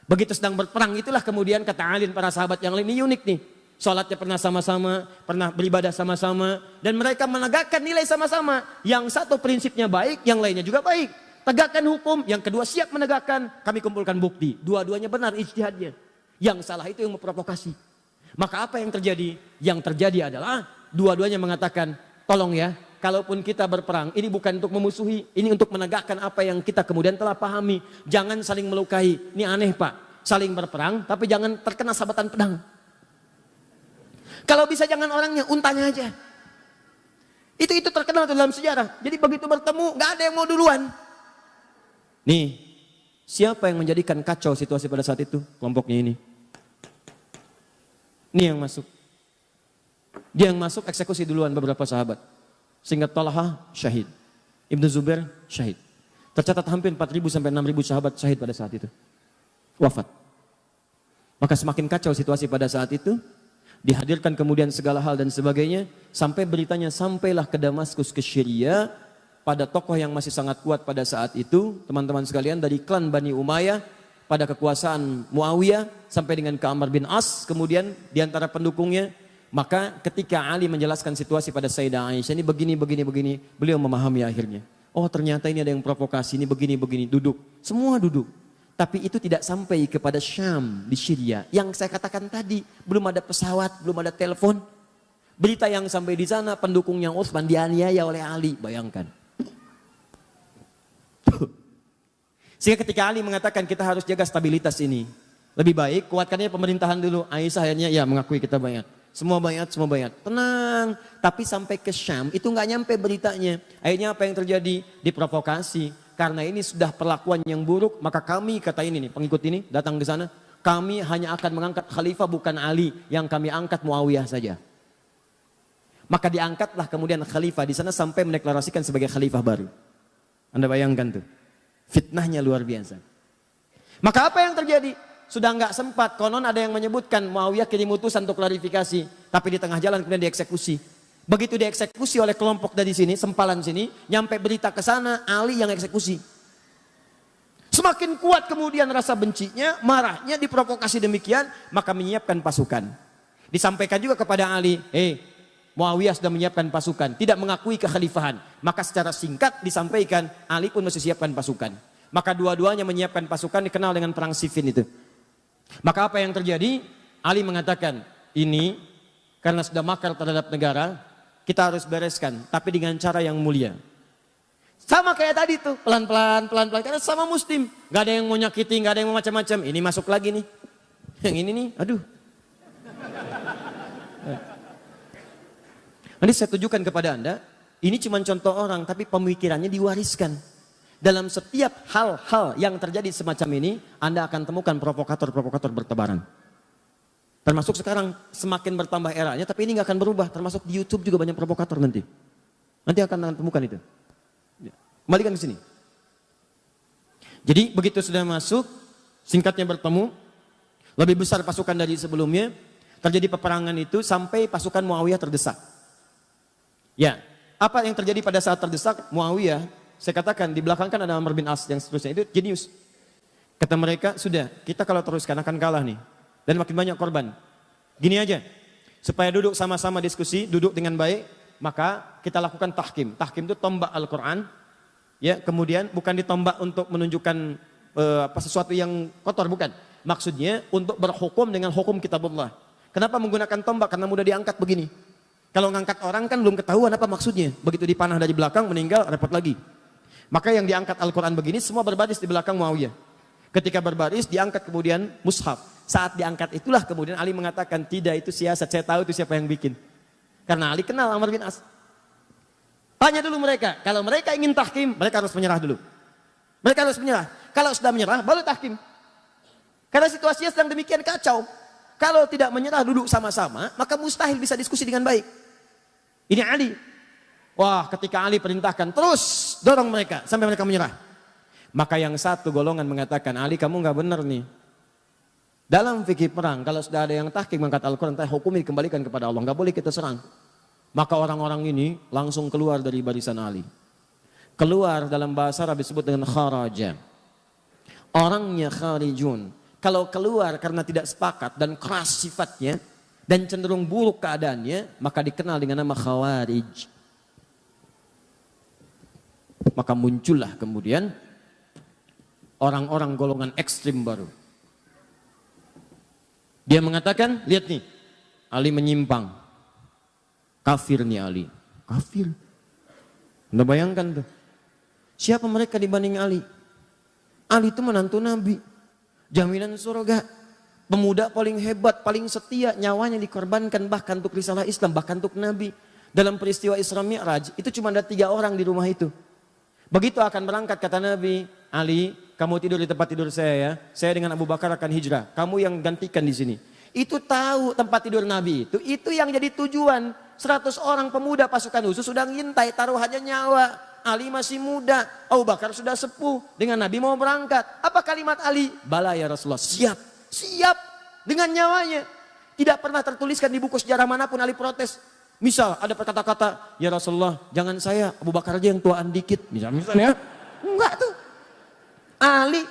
Begitu sedang berperang itulah kemudian kata Ali dan para sahabat yang lain, ini unik nih. Sholatnya pernah sama-sama, pernah beribadah sama-sama. Dan mereka menegakkan nilai sama-sama. Yang satu prinsipnya baik, yang lainnya juga baik. Tegakkan hukum, yang kedua siap menegakkan, kami kumpulkan bukti. Dua-duanya benar ijtihadnya. Yang salah itu yang memprovokasi. Maka apa yang terjadi? Yang terjadi adalah dua-duanya mengatakan, tolong ya, kalaupun kita berperang, ini bukan untuk memusuhi, ini untuk menegakkan apa yang kita kemudian telah pahami. Jangan saling melukai. Ini aneh Pak, saling berperang tapi jangan terkena sabatan pedang. Kalau bisa jangan orangnya, untanya aja. Itu terkenal dalam sejarah. Jadi begitu bertemu, gak ada yang mau duluan. Nih, siapa yang menjadikan kacau situasi pada saat itu? Kelompoknya ini. Ini yang masuk. Dia yang masuk eksekusi duluan beberapa sahabat. Sehingga Talha syahid, Ibnu Zubair syahid. Tercatat hampir 4.000 sampai 6.000 sahabat syahid pada saat itu. Wafat. Maka semakin kacau situasi pada saat itu. Dihadirkan kemudian segala hal dan sebagainya. Sampai beritanya sampailah ke Damaskus, ke Syria. Pada tokoh yang masih sangat kuat pada saat itu. Teman-teman sekalian, dari klan Bani Umayyah. Pada kekuasaan Muawiyah. Sampai dengan ke Amr bin As. Kemudian diantara pendukungnya. Maka ketika Ali menjelaskan situasi pada Sayyidah Aisyah, ini begini, beliau memahami akhirnya. Oh ternyata ini ada yang provokasi, ini begini, duduk. Semua duduk. Tapi itu tidak sampai kepada Syam di Syria. Yang saya katakan tadi, belum ada pesawat, belum ada telepon. Berita yang sampai di sana, pendukungnya Utsman dianiaya oleh Ali, bayangkan. Sehingga ketika Ali mengatakan kita harus jaga stabilitas ini. Lebih baik kuatkannya pemerintahan dulu. Aisyah akhirnya ya mengakui kita bayat. Semua bayat. Tenang. Tapi sampai ke Syam itu nggak nyampe beritanya. Akhirnya apa yang terjadi? Diprovokasi. Karena ini sudah perlakuan yang buruk. Maka kami, kata ini nih, pengikut ini datang ke sana. Kami hanya akan mengangkat khalifah bukan Ali. Yang kami angkat Muawiyah saja. Maka diangkatlah kemudian khalifah di sana sampai mendeklarasikan sebagai khalifah baru. Anda bayangkan tuh. Fitnahnya luar biasa. Maka apa yang terjadi? Sudah nggak sempat, konon ada yang menyebutkan Muawiyah kirim utusan untuk klarifikasi, tapi di tengah jalan kemudian dieksekusi. Begitu dieksekusi oleh kelompok dari sini, sempalan sini, nyampe berita ke sana, Ali yang eksekusi. Semakin kuat kemudian rasa bencinya, marahnya, diprovokasi demikian, maka menyiapkan pasukan. Disampaikan juga kepada Ali, Muawiyah sudah menyiapkan pasukan, tidak mengakui kekhalifahan. Maka secara singkat disampaikan, Ali pun mesti siapkan pasukan. Maka dua-duanya menyiapkan pasukan, dikenal dengan perang Siffin itu. Maka apa yang terjadi? Ali mengatakan, ini karena sudah makar terhadap negara, kita harus bereskan, tapi dengan cara yang mulia. Sama kayak tadi tuh, pelan-pelan, karena sama muslim. Gak ada yang mau nyakiti, gak ada yang mau macam-macam. Ini masuk lagi nih. Yang ini nih, aduh. Nanti saya tunjukkan kepada Anda, ini cuma contoh orang, tapi pemikirannya diwariskan. Dalam setiap hal-hal yang terjadi semacam ini, Anda akan temukan provokator-provokator bertebaran. Termasuk sekarang semakin bertambah eranya, tapi ini nggak akan berubah. Termasuk di YouTube juga banyak provokator nanti. Nanti akan temukan itu. Kembalikan ke sini. Jadi begitu sudah masuk, singkatnya bertemu, lebih besar pasukan dari sebelumnya, terjadi peperangan itu sampai pasukan Muawiyah terdesak. Ya, apa yang terjadi pada saat terdesak Muawiyah? Saya katakan di belakang kan ada Amr bin As yang seterusnya, itu jenius. Kata mereka, sudah kita kalau teruskan akan kalah nih. Dan makin banyak korban. Gini aja, supaya duduk sama-sama diskusi, duduk dengan baik, maka kita lakukan tahkim. Tahkim itu tombak Al-Quran. Ya, kemudian bukan ditombak untuk menunjukkan sesuatu yang kotor, bukan. Maksudnya untuk berhukum dengan hukum kitabullah. Kenapa menggunakan tombak? Karena mudah diangkat begini. Kalau ngangkat orang kan belum ketahuan apa maksudnya. Begitu dipanah dari belakang meninggal repot lagi. Maka yang diangkat Al-Quran begini semua berbaris di belakang Muawiyah. Ketika berbaris diangkat kemudian mushaf. Saat diangkat itulah kemudian Ali mengatakan tidak, itu siasat, saya tahu itu siapa yang bikin. Karena Ali kenal Amr bin As. Tanya dulu mereka, kalau mereka ingin tahkim mereka harus menyerah dulu. Mereka harus menyerah. Kalau sudah menyerah baru tahkim. Karena situasinya sedang demikian kacau. Kalau tidak menyerah duduk sama-sama maka mustahil bisa diskusi dengan baik. Ini Ali. Wah, ketika Ali perintahkan terus dorong mereka sampai mereka menyerah. Maka yang satu golongan mengatakan, Ali kamu nggak benar nih. Dalam fikih perang kalau sudah ada yang tahkim mengangkat Al-Quran, hukum dikembalikan kepada Allah, nggak boleh kita serang. Maka orang-orang ini langsung keluar dari barisan Ali. Keluar dalam bahasa Arab disebut dengan kharaja. Orangnya kharijun. Kalau keluar karena tidak sepakat dan keras sifatnya dan cenderung buruk keadaannya, maka dikenal dengan nama khawarij. Maka muncullah kemudian orang-orang golongan ekstrim baru. Dia mengatakan, lihat nih, Ali menyimpang. Kafir nih Ali. Kafir. Anda bayangkan tuh. Siapa mereka dibanding Ali? Ali itu menantu Nabi. Jaminan surga. Pemuda paling hebat, paling setia, nyawanya dikorbankan bahkan untuk risalah Islam, bahkan untuk Nabi. Dalam peristiwa Isra Mi'raj, itu cuma ada 3 orang di rumah itu. Begitu akan berangkat kata Nabi, Ali, kamu tidur di tempat tidur saya ya. Saya dengan Abu Bakar akan hijrah. Kamu yang gantikan di sini. Itu tahu tempat tidur Nabi itu yang jadi tujuan. 100 orang pemuda pasukan khusus sudah ngintai, taruhannya nyawa. Ali masih muda, Abu Bakar sudah sepuh, dengan Nabi mau berangkat. Apa kalimat Ali? Bala ya Rasulullah, siap, siap dengan nyawanya. Tidak pernah tertuliskan di buku sejarah manapun Ali protes. Misal ada kata-kata, ya Rasulullah jangan saya, Abu Bakar aja yang tuaan dikit. Misalnya, enggak tuh. Ali,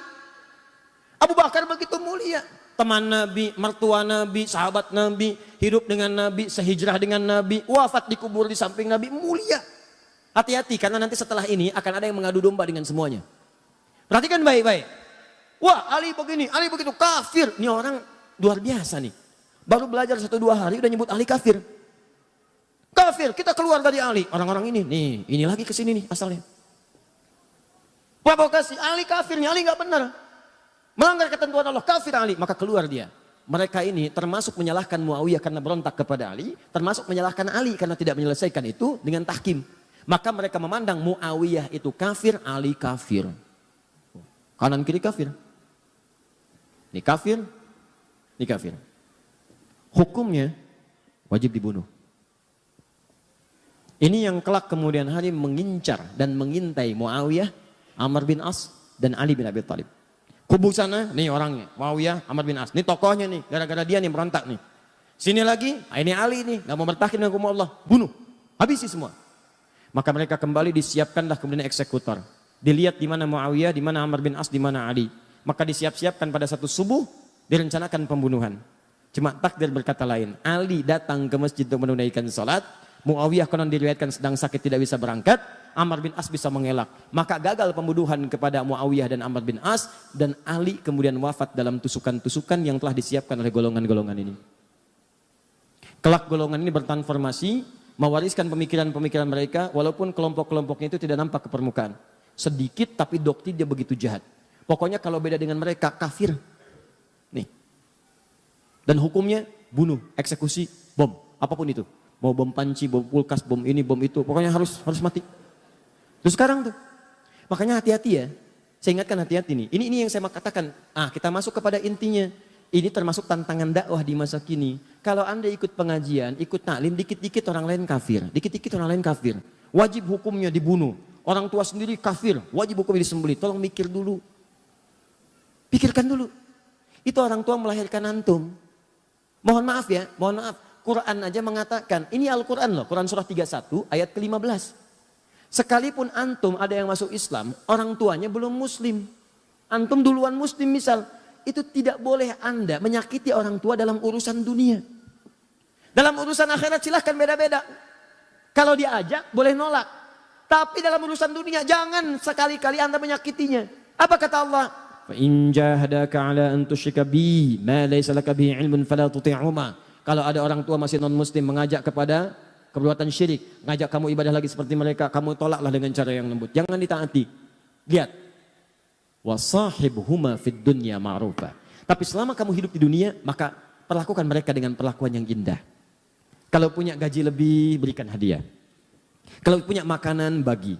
Abu Bakar begitu mulia. Teman Nabi, mertua Nabi, sahabat Nabi, hidup dengan Nabi, sehijrah dengan Nabi, wafat dikubur di samping Nabi, mulia. Hati-hati karena nanti setelah ini akan ada yang mengadu domba dengan semuanya. Perhatikan baik-baik. Wah Ali begini, Ali begitu, kafir. Ini orang luar biasa nih. Baru belajar 1-2 hari udah nyebut Ali kafir. Kafir, kita keluar dari Ali. Orang-orang ini lagi kesini nih asalnya. Provokasi, Ali kafir nih, Ali gak benar. Melanggar ketentuan Allah, kafir Ali. Maka keluar dia. Mereka ini termasuk menyalahkan Muawiyah karena berontak kepada Ali. Termasuk menyalahkan Ali karena tidak menyelesaikan itu dengan tahkim. Maka mereka memandang Muawiyah itu kafir, Ali kafir. Kanan kiri kafir. Ini kafir, ini kafir. Hukumnya wajib dibunuh. Ini yang kelak kemudian hari mengincar dan mengintai Muawiyah, Amr bin As, dan Ali bin Abi Thalib. Kubu sana, nih orangnya, Muawiyah, Amr bin As. Ini tokohnya nih, gara-gara dia nih berontak nih. Sini lagi, ini Ali nih, gak mau bertahan dengan hukum Allah. Bunuh, habisi semua. Maka mereka kembali disiapkanlah kemudian eksekutor. Dilihat di mana Muawiyah, di mana Amr bin As, di mana Ali. Maka disiap-siapkan pada satu subuh, direncanakan pembunuhan. Cuma takdir berkata lain. Ali datang ke masjid untuk menunaikan salat. Muawiyah konon diriwayatkan sedang sakit tidak bisa berangkat. Amr bin As bisa mengelak. Maka gagal pembunuhan kepada Muawiyah dan Amr bin As. Dan Ali kemudian wafat dalam tusukan-tusukan yang telah disiapkan oleh golongan-golongan ini. Kelak golongan ini bertransformasi, mewariskan pemikiran-pemikiran mereka, walaupun kelompok-kelompoknya itu tidak nampak ke permukaan. Sedikit tapi doktrin dia begitu jahat. Pokoknya kalau beda dengan mereka, kafir. Nih. Dan hukumnya bunuh, eksekusi, bom, apapun itu. Mau bom panci, bom kulkas, bom ini, bom itu, pokoknya harus mati. Terus sekarang tuh, makanya hati-hati ya. Saya ingatkan hati-hati nih. Ini yang saya katakan. Kita masuk kepada intinya. Ini termasuk tantangan dakwah di masa kini. Kalau Anda ikut pengajian, ikut taklim, dikit-dikit orang lain kafir. Dikit-dikit orang lain kafir. Wajib hukumnya dibunuh. Orang tua sendiri kafir, wajib hukumnya disembelih. Tolong mikir dulu. Pikirkan dulu. Itu orang tua melahirkan antum. Mohon maaf ya, mohon maaf. Quran aja mengatakan, ini Al-Quran loh, Quran surah 31 ayat ke-15. Sekalipun antum ada yang masuk Islam, orang tuanya belum muslim. Antum duluan muslim misal. Itu tidak boleh Anda menyakiti orang tua dalam urusan dunia. Dalam urusan akhirat silahkan beda-beda. Kalau diajak boleh nolak. Tapi dalam urusan dunia jangan sekali-kali Anda menyakitinya. Apa kata Allah? Fa in jahadaka 'ala an tusyrika bi ma laysa laka bihi 'ilmun fala tuti'huma. Kalau ada orang tua masih non muslim mengajak kepada perbuatan syirik, ngajak kamu ibadah lagi seperti mereka, kamu tolaklah dengan cara yang lembut. Jangan ditaati. Lihat. Wasahibhuma fid dunya ma'rufa. Tapi selama kamu hidup di dunia, maka perlakukan mereka dengan perlakuan yang indah. Kalau punya gaji lebih, berikan hadiah. Kalau punya makanan, bagi.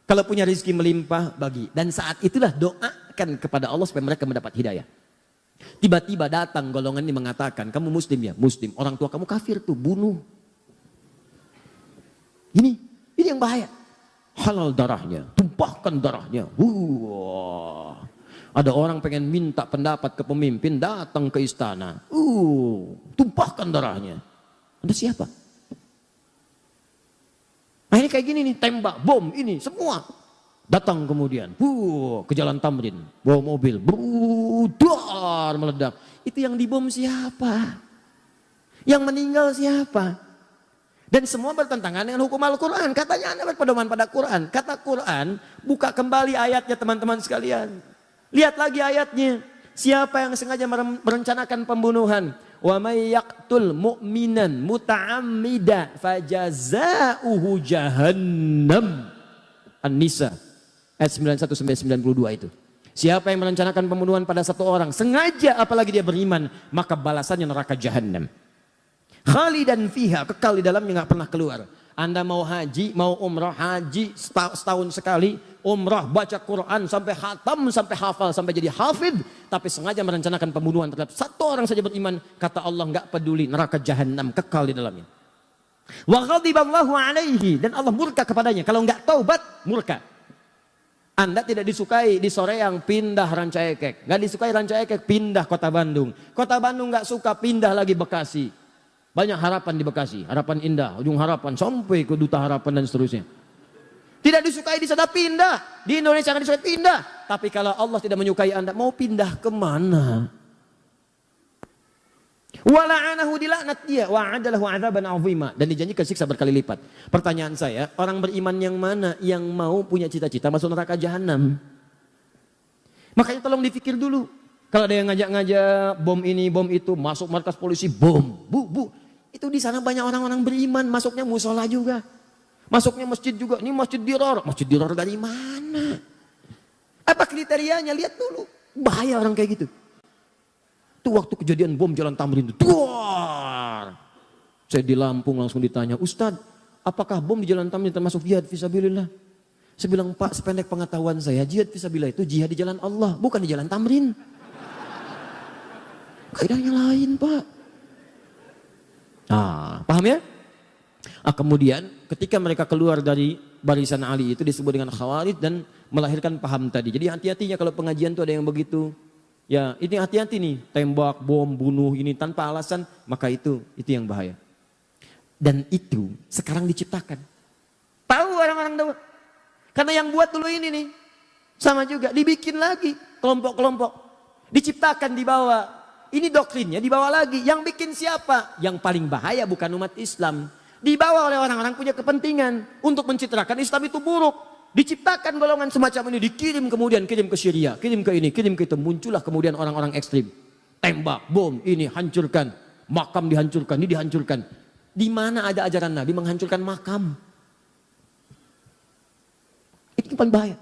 Kalau punya rezeki melimpah, bagi. Dan saat itulah doakan kepada Allah supaya mereka mendapat hidayah. Tiba-tiba datang golongan ini mengatakan, kamu muslim ya? Muslim. Orang tua kamu kafir tuh, bunuh. Ini yang bahaya. Halal darahnya, tumpahkan darahnya. Ada orang pengen minta pendapat ke pemimpin, datang ke istana. Tumpahkan darahnya. Anda siapa? Nah ini kayak gini nih, tembak, bom, ini semua. Datang kemudian, ke Jalan Tamrin, bawa mobil, brudar, meledak. Itu yang dibom siapa? Yang meninggal siapa? Dan semua bertentangan dengan hukum Al-Quran. Katanya Anda berpedoman pada Quran. Kata Quran, buka kembali ayatnya teman-teman sekalian. Lihat lagi ayatnya. Siapa yang sengaja merencanakan pembunuhan? Wa may yaqtul mu'minan muta'ammida fajaza'uhu jahannam. An-Nisa ayat 91 sampai 92 itu. Siapa yang merencanakan pembunuhan pada satu orang sengaja apalagi dia beriman, maka balasannya neraka jahannam. Khalidan fiha, kekal di dalamnya enggak pernah keluar. Anda mau haji, mau umrah, haji setahun sekali, umrah, baca Quran sampai khatam, sampai hafal, sampai jadi hafid, tapi sengaja merencanakan pembunuhan terhadap satu orang saja beriman, kata Allah enggak peduli, neraka jahanam, kekal di dalamnya. Wa ghadiballahu alaihi, dan Allah murka kepadanya. Kalau enggak taubat, murka. Anda tidak disukai di Soreang, pindah Ranca Ekek. Enggak disukai Ranca Ekek, pindah Kota Bandung. Kota Bandung enggak suka, pindah lagi Bekasi. Banyak harapan di Bekasi, harapan indah, ujung harapan, sampai ke Duta Harapan dan seterusnya. Tidak disukai di sana, pindah. Di Indonesia akan disukai, pindah. Tapi kalau Allah tidak menyukai Anda, mau pindah kemana? Wala'anahu, dilaknat dia, wa'adalahu adzaban 'azima, dan dijanjikan siksa berkali lipat. Pertanyaan saya, orang beriman yang mana yang mau punya cita-cita masuk neraka jahanam? Makanya tolong dipikir dulu. Kalau ada yang ngajak-ngajak bom ini, bom itu, masuk markas polisi, bom, bu. Itu di sana banyak orang-orang beriman, masuknya musola juga. Masuknya masjid juga. Ini masjid Diror. Masjid Diror dari mana? Apa kriterianya? Lihat dulu. Bahaya orang kayak gitu. Itu waktu kejadian bom Jalan Tamrin itu. Duar. Saya di Lampung langsung ditanya, Ustadz, apakah bom di Jalan Tamrin termasuk jihad fisabilillah? Saya bilang, Pak, sependek pengetahuan saya, jihad fisabilillah itu jihad di jalan Allah, bukan di Jalan Tamrin. Kaidahnya lain, Pak. Nah, paham ya? Kemudian ketika mereka keluar dari barisan Ali itu disebut dengan Khawarij dan melahirkan paham tadi. Jadi hati-hatinya kalau pengajian itu ada yang begitu. Ya, ini hati-hati nih, tembak, bom, bunuh ini tanpa alasan, maka itu yang bahaya. Dan itu sekarang diciptakan. Tahu orang-orang tahu. Karena yang buat dulu ini nih, sama juga dibikin lagi kelompok-kelompok. Diciptakan di bawah. Ini doktrinnya dibawa lagi. Yang bikin siapa? Yang paling bahaya bukan umat Islam. Dibawa oleh orang-orang punya kepentingan untuk mencitrakan Islam itu buruk. Diciptakan golongan semacam ini, dikirim kemudian, kirim ke Syria, kirim ke ini, kirim ke itu. Muncullah kemudian orang-orang ekstrim. Tembak, bom, ini hancurkan. Makam dihancurkan, ini dihancurkan. Di mana ada ajaran Nabi menghancurkan makam? Itu paling bahaya.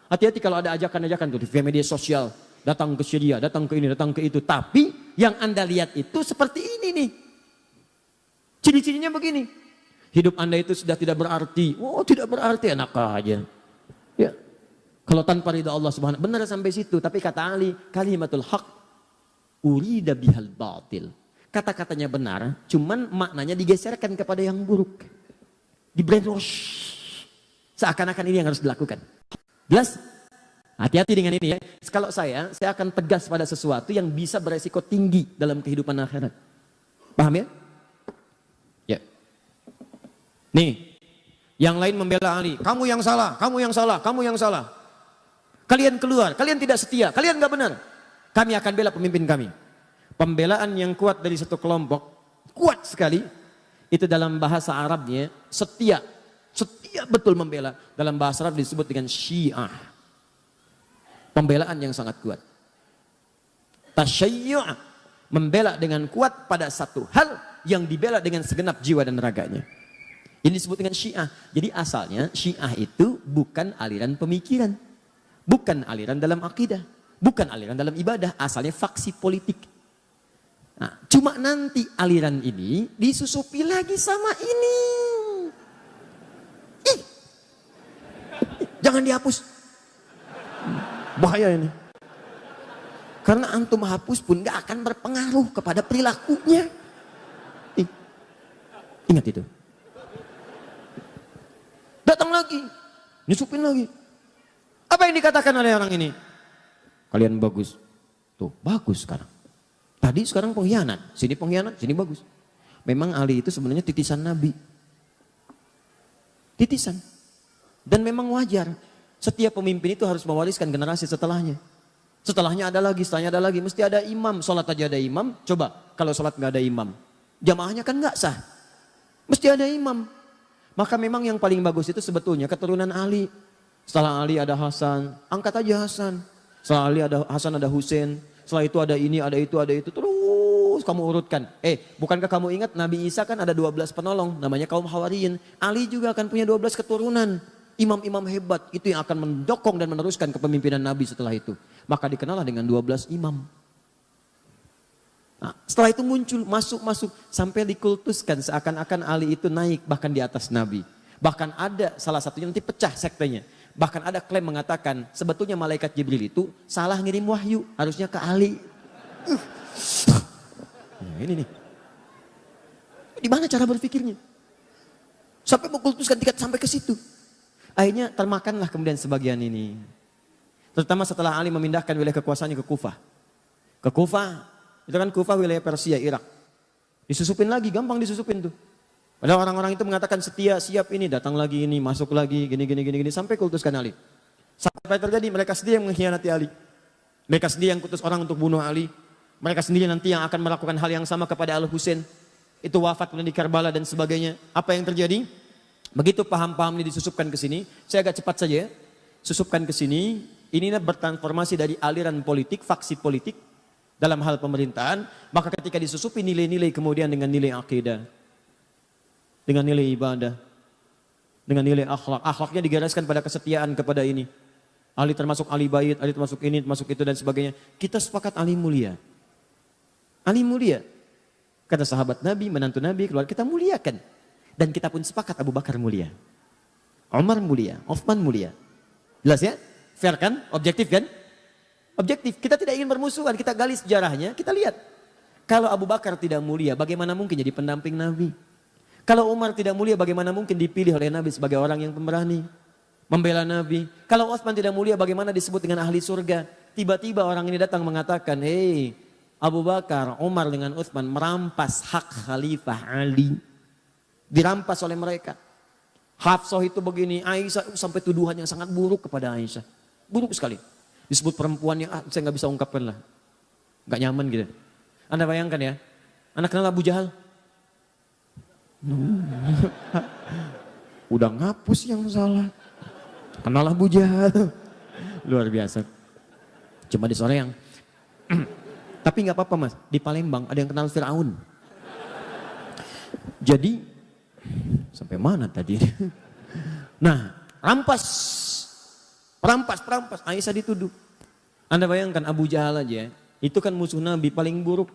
Hati-hati kalau ada ajakan-ajakan tuh di media sosial. Datang ke Syria, datang ke ini, datang ke itu. Tapi yang Anda lihat itu seperti ini nih. Ciri-cirinya begini. Hidup Anda itu sudah tidak berarti. Oh, tidak berarti, enak aja. Ya. Kalau tanpa ridha Allah Subhanahu, benar sampai situ. Tapi kata Ali, kalimatul haq urida bihal batil. Kata-katanya benar, cuman maknanya digeserkan kepada yang buruk. Di brainwash. Seakan-akan ini yang harus dilakukan. Jelas? Hati-hati dengan ini ya. Kalau saya akan tegas pada sesuatu yang bisa beresiko tinggi dalam kehidupan akhirat. Paham ya? Ya. Nih, yang lain membela Ali. Kamu yang salah, kamu yang salah, kamu yang salah. Kalian keluar, kalian tidak setia, kalian gak benar. Kami akan bela pemimpin kami. Pembelaan yang kuat dari satu kelompok, kuat sekali. Itu dalam bahasa Arabnya setia. Setia betul membela. Dalam bahasa Arab disebut dengan Syiah. Pembelaan yang sangat kuat. Tasyayyu', membela dengan kuat pada satu hal yang dibela dengan segenap jiwa dan raganya. Ini disebut dengan Syiah. Jadi asalnya Syiah itu bukan aliran pemikiran, bukan aliran dalam akidah, bukan aliran dalam ibadah, asalnya faksi politik. Nah, cuma nanti aliran ini disusupi lagi sama ini. Ih, jangan dihapus. Bahaya ini. Karena antum hapus pun gak akan berpengaruh kepada perilakunya. Ingat itu. Datang lagi, nyusupin lagi. Apa yang dikatakan oleh orang ini? Kalian bagus. Tuh, bagus sekarang. Tadi sekarang pengkhianat, sini bagus. Memang Ali itu sebenarnya titisan Nabi. Titisan. Dan memang wajar. Setiap pemimpin itu harus mewariskan generasi setelahnya. Setelahnya ada lagi, setelahnya ada lagi. Mesti ada imam, sholat aja ada imam. Coba, kalau sholat nggak ada imam. Jamaahnya kan nggak sah. Mesti ada imam. Maka memang yang paling bagus itu sebetulnya keturunan Ali. Setelah Ali ada Hasan, angkat aja Hasan. Setelah Ali ada Hasan, ada Husain. Setelah itu ada ini, ada itu, ada itu. Terus kamu urutkan. Bukankah kamu ingat Nabi Isa kan ada 12 penolong. Namanya kaum Hawariyin. Ali juga akan punya 12 keturunan. Imam-imam hebat. Itu yang akan mendokong dan meneruskan kepemimpinan Nabi setelah itu. Maka dikenallah dengan 12 imam. Nah, setelah itu muncul, masuk. Sampai dikultuskan seakan-akan Ali itu naik bahkan di atas Nabi. Bahkan ada salah satunya nanti pecah sektenya. Bahkan ada klaim mengatakan sebetulnya malaikat Jibril itu salah ngirim wahyu. Harusnya ke Ali. Nah, ini nih. Di mana cara berpikirnya? Sampai mengkultuskan tingkat sampai ke situ. Akhirnya termakanlah kemudian sebagian ini. Terutama setelah Ali memindahkan wilayah kekuasaannya ke Kufah. Ke Kufah, itu kan Kufah wilayah Persia, Irak. Disusupin lagi, gampang disusupin tuh. Padahal orang-orang itu mengatakan setia, siap ini, datang lagi ini, masuk lagi, gini, sampai kultuskan Ali. Sampai terjadi mereka sendiri yang mengkhianati Ali. Mereka sendiri yang kutus orang untuk bunuh Ali. Mereka sendiri nanti yang akan melakukan hal yang sama kepada Al-Husain. Itu wafat di Karbala dan sebagainya. Apa yang terjadi? Begitu paham-paham ini disusupkan ke sini, saya agak cepat saja ya. Susupkan ke sini, ini bertransformasi dari aliran politik, faksi politik dalam hal pemerintahan. Maka ketika disusupi nilai-nilai kemudian dengan nilai akidah, dengan nilai ibadah, dengan nilai akhlak. Akhlaknya digariskan pada kesetiaan kepada ini. Ali termasuk Ali bait, Ali termasuk ini, termasuk itu dan sebagainya. Kita sepakat Ali mulia. Ali mulia. Kata sahabat Nabi, menantu Nabi, keluar kita muliakan. Dan kita pun sepakat Abu Bakar mulia. Umar mulia, Utsman mulia. Jelas ya? Fair kan? Objektif kan? Objektif. Kita tidak ingin bermusuhan, kita gali sejarahnya, kita lihat. Kalau Abu Bakar tidak mulia, bagaimana mungkin jadi pendamping Nabi? Kalau Umar tidak mulia, bagaimana mungkin dipilih oleh Nabi sebagai orang yang pemberani? Membela Nabi. Kalau Utsman tidak mulia, bagaimana disebut dengan ahli surga? Tiba-tiba orang ini datang mengatakan, hei Abu Bakar, Umar dengan Utsman merampas hak Khalifah Ali. Dirampas oleh mereka. Hafsah itu begini, Aisyah sampai tuduhan yang sangat buruk kepada Aisyah. Buruk sekali. Disebut perempuan yang saya nggak bisa ungkapkan lah. Nggak nyaman gitu. Anda bayangkan ya, Anda kenal Abu Jahal? Udah ngapus yang salah. Kenal Abu Jahal. Luar biasa. Cuma di sore yang tapi nggak apa-apa mas, di Palembang ada yang kenal Firaun. Jadi sampai mana tadi? Nah, rampas. Aisyah dituduh. Anda bayangkan Abu Jahal aja, itu kan musuh Nabi paling buruk.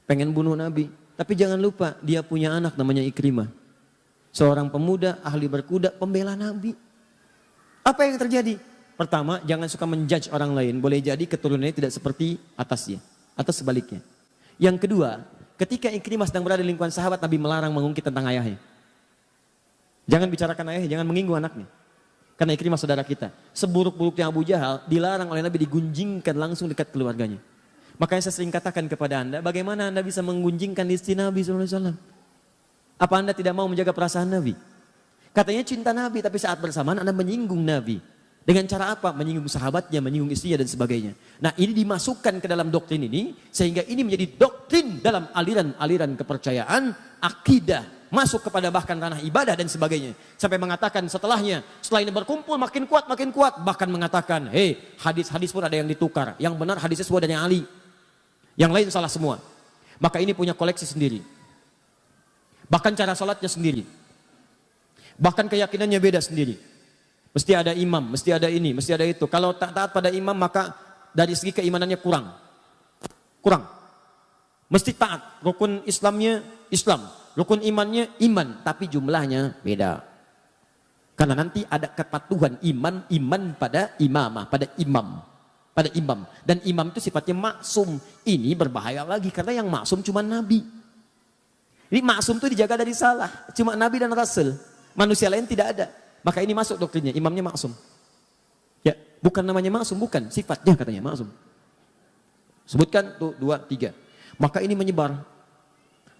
Pengen bunuh Nabi. Tapi jangan lupa, dia punya anak namanya Ikrimah. Seorang pemuda, ahli berkuda, pembela Nabi. Apa yang terjadi? Pertama, jangan suka menjudge orang lain. Boleh jadi keturunannya tidak seperti atasnya. Atau sebaliknya. Yang kedua, ketika Ikrimah sedang berada di lingkungan sahabat, Nabi melarang mengungkit tentang ayahnya. Jangan bicarakan ayahnya, jangan menyinggung anaknya. Karena Ikrimah saudara kita. Seburuk-buruknya Abu Jahal dilarang oleh Nabi digunjingkan langsung dekat keluarganya. Makanya saya sering katakan kepada Anda, bagaimana Anda bisa menggunjingkan istri Nabi SAW? Apa Anda tidak mau menjaga perasaan Nabi? Katanya cinta Nabi, tapi saat bersamaan Anda menyinggung Nabi. Dengan cara apa? Menyinggung sahabatnya, menyinggung istrinya dan sebagainya. Nah ini dimasukkan ke dalam doktrin ini, sehingga ini menjadi doktrin dalam aliran-aliran kepercayaan, akidah, masuk kepada bahkan ranah ibadah dan sebagainya. Sampai mengatakan setelah ini berkumpul makin kuat, bahkan mengatakan, hadis-hadis pun ada yang ditukar. Yang benar hadisnya semua dari Ali. Yang lain salah semua. Maka ini punya koleksi sendiri. Bahkan cara sholatnya sendiri. Bahkan keyakinannya beda sendiri. Mesti ada imam, mesti ada ini, mesti ada itu. Kalau tak taat pada imam maka dari segi keimanannya kurang. Mesti taat. Rukun Islamnya Islam. Rukun imannya iman. Tapi jumlahnya beda. Karena nanti ada kepatuhan iman pada imamah, pada imam. Dan imam itu sifatnya maksum. Ini berbahaya lagi karena yang maksum cuma Nabi. Ini maksum itu dijaga dari salah. Cuma Nabi dan Rasul. Manusia lain tidak ada. Maka ini masuk doktrinnya, imamnya maksum. Ya, bukan namanya maksum, bukan. Sifatnya katanya maksum. Sebutkan tuh 2, 3. Maka ini menyebar.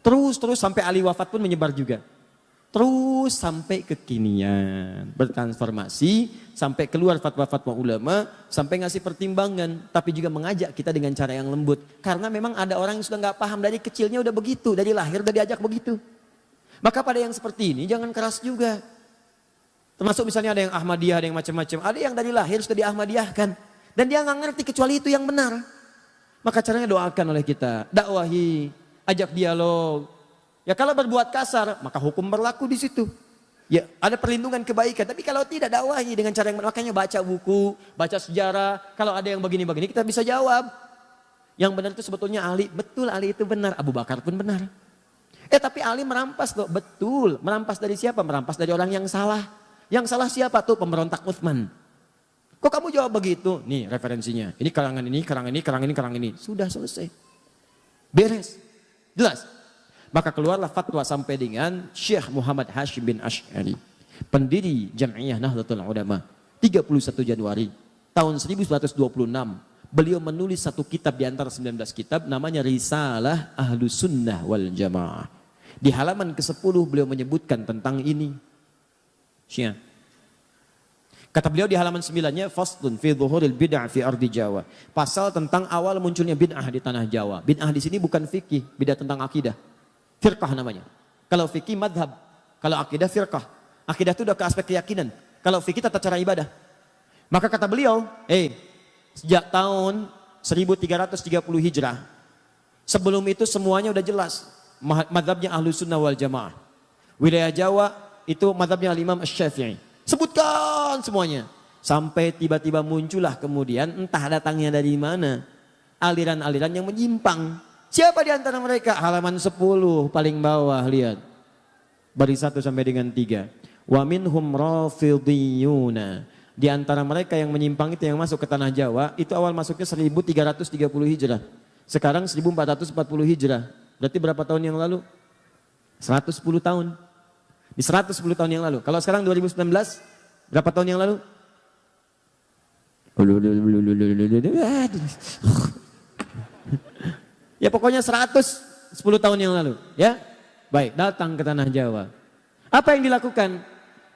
Terus sampai Ali wafat pun menyebar juga. Terus sampai kekinian. Bertransformasi, sampai keluar fatwa-fatwa ulama, sampai ngasih pertimbangan. Tapi juga mengajak kita dengan cara yang lembut. Karena memang ada orang yang sudah nggak paham dari kecilnya udah begitu. Dari lahir udah diajak begitu. Maka pada yang seperti ini jangan keras juga. Termasuk misalnya ada yang Ahmadiyah, ada yang macam-macam. Ada yang dari lahir sudah di-Ahmadiyahkan. Dan dia nggak ngerti kecuali itu yang benar. Maka caranya doakan oleh kita. Dakwahi, ajak dialog. Ya kalau berbuat kasar, maka hukum berlaku di situ. Ya ada perlindungan kebaikan. Tapi kalau tidak, dakwahi dengan cara yang benar. Makanya baca buku, baca sejarah. Kalau ada yang begini-begini kita bisa jawab. Yang benar itu sebetulnya Ali. Betul Ali itu benar. Abu Bakar pun benar. Tapi Ali merampas loh. Betul. Merampas dari siapa? Merampas dari orang yang salah. Yang salah siapa tuh? Pemberontak Utsman. Kok kamu jawab begitu? Nih referensinya. Ini karangan ini. Sudah selesai. Beres. Jelas. Maka keluarlah fatwa sampai dengan Syekh Muhammad Hashim bin Asy'ari. Pendiri Jam'iyah Nahdlatul Ulama. 31 Januari tahun 1926. Beliau menulis satu kitab di antara 19 kitab. Namanya Risalah Ahlus Sunnah wal Jamaah. Di halaman ke-10 beliau menyebutkan tentang ini. Syia. Kata beliau di halaman 9-nya, Faslun fi dhuhuril bid'ah fi ardi Jawa. Pasal tentang awal munculnya bid'ah di tanah Jawa. Bid'ah di sini bukan fikih, bid'ah tentang akidah. Firqah namanya. Kalau fikih madhab, kalau akidah firqah. Akidah itu udah ke aspek keyakinan. Kalau fikih tata cara ibadah. Maka kata beliau, sejak tahun 1330 Hijrah, sebelum itu semuanya udah jelas. Madhabnya Ahlus Sunnah wal Jamaah. Wilayah Jawa itu madhabnya Imam Asy-Syafi'i. Sebutkan semuanya. Sampai tiba-tiba muncullah kemudian entah datangnya dari mana. Aliran-aliran yang menyimpang. Siapa di antara mereka? Halaman 10 paling bawah lihat. Baris 1 sampai dengan 3. Wa minhum rafidhiyuna. Di antara mereka yang menyimpang itu yang masuk ke tanah Jawa. Itu awal masuknya 1330 Hijrah. Sekarang 1440 Hijrah. Berarti berapa tahun yang lalu? 110 tahun. Di 110 tahun yang lalu. Kalau sekarang 2019, berapa tahun yang lalu? Ya pokoknya 110 tahun yang lalu. Ya, baik, datang ke tanah Jawa. Apa yang dilakukan?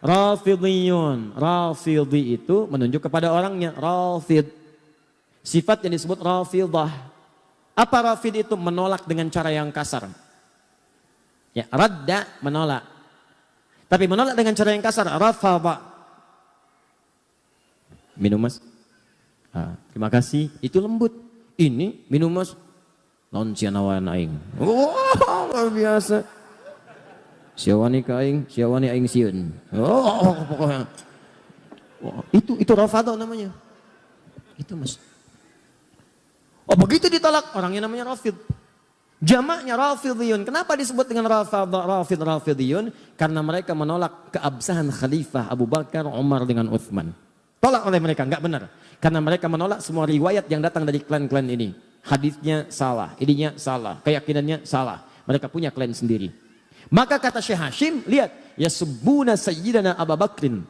Rafidhiyun. Rafidhi itu menunjuk kepada orangnya. Rafid. Sifat yang disebut Rafidah. Apa Rafid itu? Menolak dengan cara yang kasar. Ya, radda menolak. Tapi menolak dengan cara yang kasar, rafadha. Minum mas. Terima kasih, itu lembut. Ini minum mas. Non cianawan aing. Luar biasa. Siawani ka aing, siawani aing sieun. Pokoknya. Itu rafadha namanya. Itu mas. Begitu ditolak, orangnya namanya Rafid. Jamaknya Rafidhiyun. Kenapa disebut dengan Rafidhiyun? Karena mereka menolak keabsahan Khalifah Abu Bakar, Umar dengan Utsman. Tolak oleh mereka, enggak benar. Karena mereka menolak semua riwayat yang datang dari klan-klan ini. Hadisnya salah, ininya salah, keyakinannya salah. Mereka punya klan sendiri. Maka kata Syekh Hashim, lihat, yasubbuna sayyidana Abu Bakrin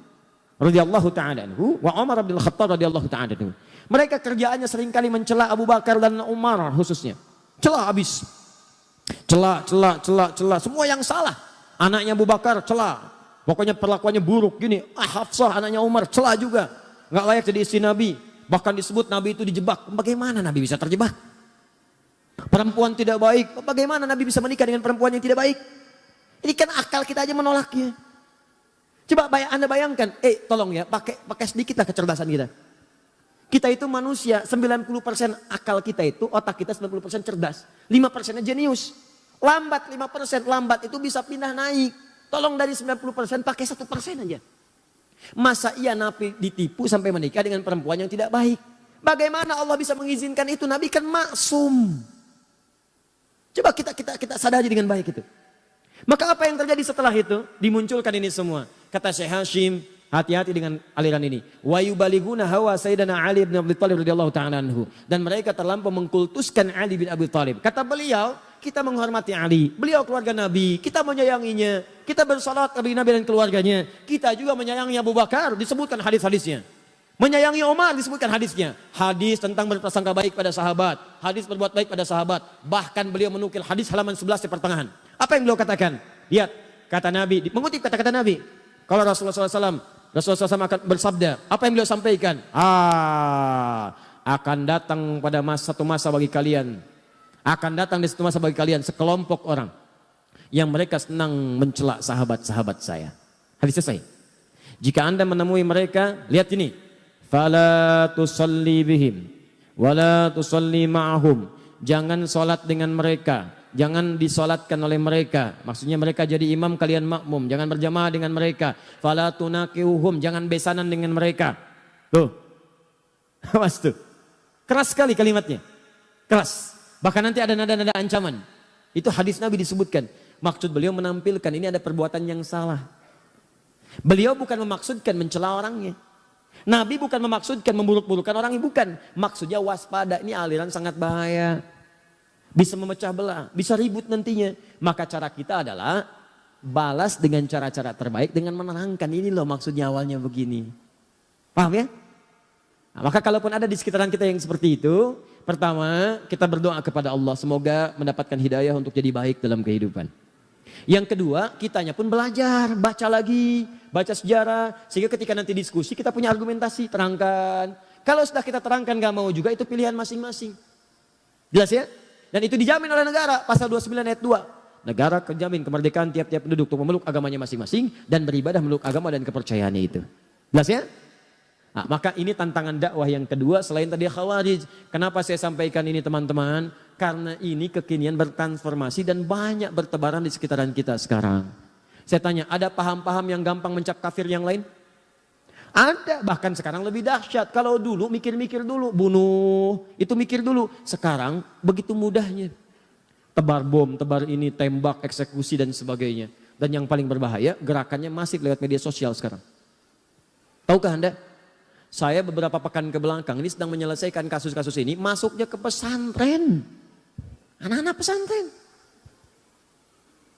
radhiyallahu ta'ala anhu wa Umar bin Khattab radhiyallahu ta'ala anhu. Mereka kerjaannya seringkali mencela Abu Bakar dan Umar khususnya. Celah habis. Celah. Semua yang salah. Anaknya Abu Bakar celah. Pokoknya perlakuannya buruk gini. Hafsah anaknya Umar celah juga. Nggak layak jadi istri Nabi. Bahkan disebut Nabi itu dijebak. Bagaimana Nabi bisa terjebak? Perempuan tidak baik. Bagaimana Nabi bisa menikah dengan perempuan yang tidak baik? Ini kan akal kita aja menolaknya. Coba Anda bayangkan, tolong ya, pakai sedikit lah kecerdasan kita. Kita itu manusia, 90% akal kita itu, otak kita 90% cerdas. 5%-nya jenius. Lambat 5%, lambat itu bisa pindah naik. Tolong dari 90% pakai 1% aja. Masa iya Nabi ditipu sampai menikah dengan perempuan yang tidak baik? Bagaimana Allah bisa mengizinkan itu? Nabi kan maksum. Coba kita sadari dengan baik itu. Maka apa yang terjadi setelah itu? Dimunculkan ini semua. Kata Syekh Hashim, hati-hati dengan aliran ini. Wa yubaliguna hawa Sayyidina Ali bin Abi Thalib radhiyallahu ta'ala anhu. Dan mereka terlampau mengkultuskan Ali bin Abi Thalib. Kata beliau, kita menghormati Ali. Beliau keluarga Nabi, kita menyayanginya. Kita bersalat kepada Nabi dan keluarganya. Kita juga menyayangi Abu Bakar, disebutkan hadis-hadisnya. Menyayangi Umar disebutkan hadisnya. Hadis tentang berprasangka baik pada sahabat. Hadis berbuat baik pada sahabat. Bahkan beliau menukil hadis halaman 11 di pertengahan. Apa yang beliau katakan? Lihat, kata Nabi, mengutip kata-kata Nabi. Kalau Rasulullah SAW akan bersabda, apa yang beliau sampaikan? Akan datang pada satu masa bagi kalian. Akan datang di satu masa bagi kalian sekelompok orang yang mereka senang mencela sahabat-sahabat saya. Hadis selesai. Jika Anda menemui mereka, lihat ini. Fala tusalli bihim wala tusalli ma'ahum. Jangan sholat dengan mereka, jangan disolatkan oleh mereka. Maksudnya mereka jadi imam, kalian makmum. Jangan berjamaah dengan mereka. Fala tunakiuhum, jangan besanan dengan mereka. Tuh, awas tuh, keras sekali kalimatnya, keras. Bahkan nanti ada nada-nada ancaman. Itu hadis Nabi disebutkan. Maksud beliau menampilkan ini ada perbuatan yang salah. Beliau bukan memaksudkan mencela orangnya. Nabi bukan memaksudkan memburuk-burukkan orangnya, bukan. Maksudnya waspada, ini aliran sangat bahaya. Bisa memecah belah, bisa ribut nantinya. Maka cara kita adalah balas dengan cara-cara terbaik dengan menerangkan. Ini loh maksudnya awalnya begini. Paham ya? Nah, maka kalaupun ada di sekitaran kita yang seperti itu, pertama kita berdoa kepada Allah. Semoga mendapatkan hidayah untuk jadi baik dalam kehidupan. Yang kedua, kitanya pun belajar, baca lagi, baca sejarah. Sehingga ketika nanti diskusi kita punya argumentasi, terangkan. Kalau sudah kita terangkan gak mau juga, itu pilihan masing-masing. Jelas ya? Dan itu dijamin oleh negara, pasal 29 ayat 2. Negara menjamin kemerdekaan tiap-tiap penduduk untuk memeluk agamanya masing-masing dan beribadah meluk agama dan kepercayaannya itu. Jelas ya? Nah, maka ini tantangan dakwah yang kedua selain tadi Khawarij. Kenapa saya sampaikan ini teman-teman? Karena ini kekinian bertransformasi dan banyak bertebaran di sekitaran kita sekarang. Saya tanya, ada paham-paham yang gampang mencap kafir yang lain? Ada, bahkan sekarang lebih dahsyat. Kalau dulu mikir-mikir dulu, bunuh, itu mikir dulu. Sekarang begitu mudahnya. Tebar bom, tebar ini, tembak, eksekusi dan sebagainya. Dan yang paling berbahaya, gerakannya masif lewat media sosial sekarang. Tahukah Anda? Saya beberapa pekan ke belakang ini sedang menyelesaikan kasus-kasus ini, masuknya ke pesantren. Anak-anak pesantren.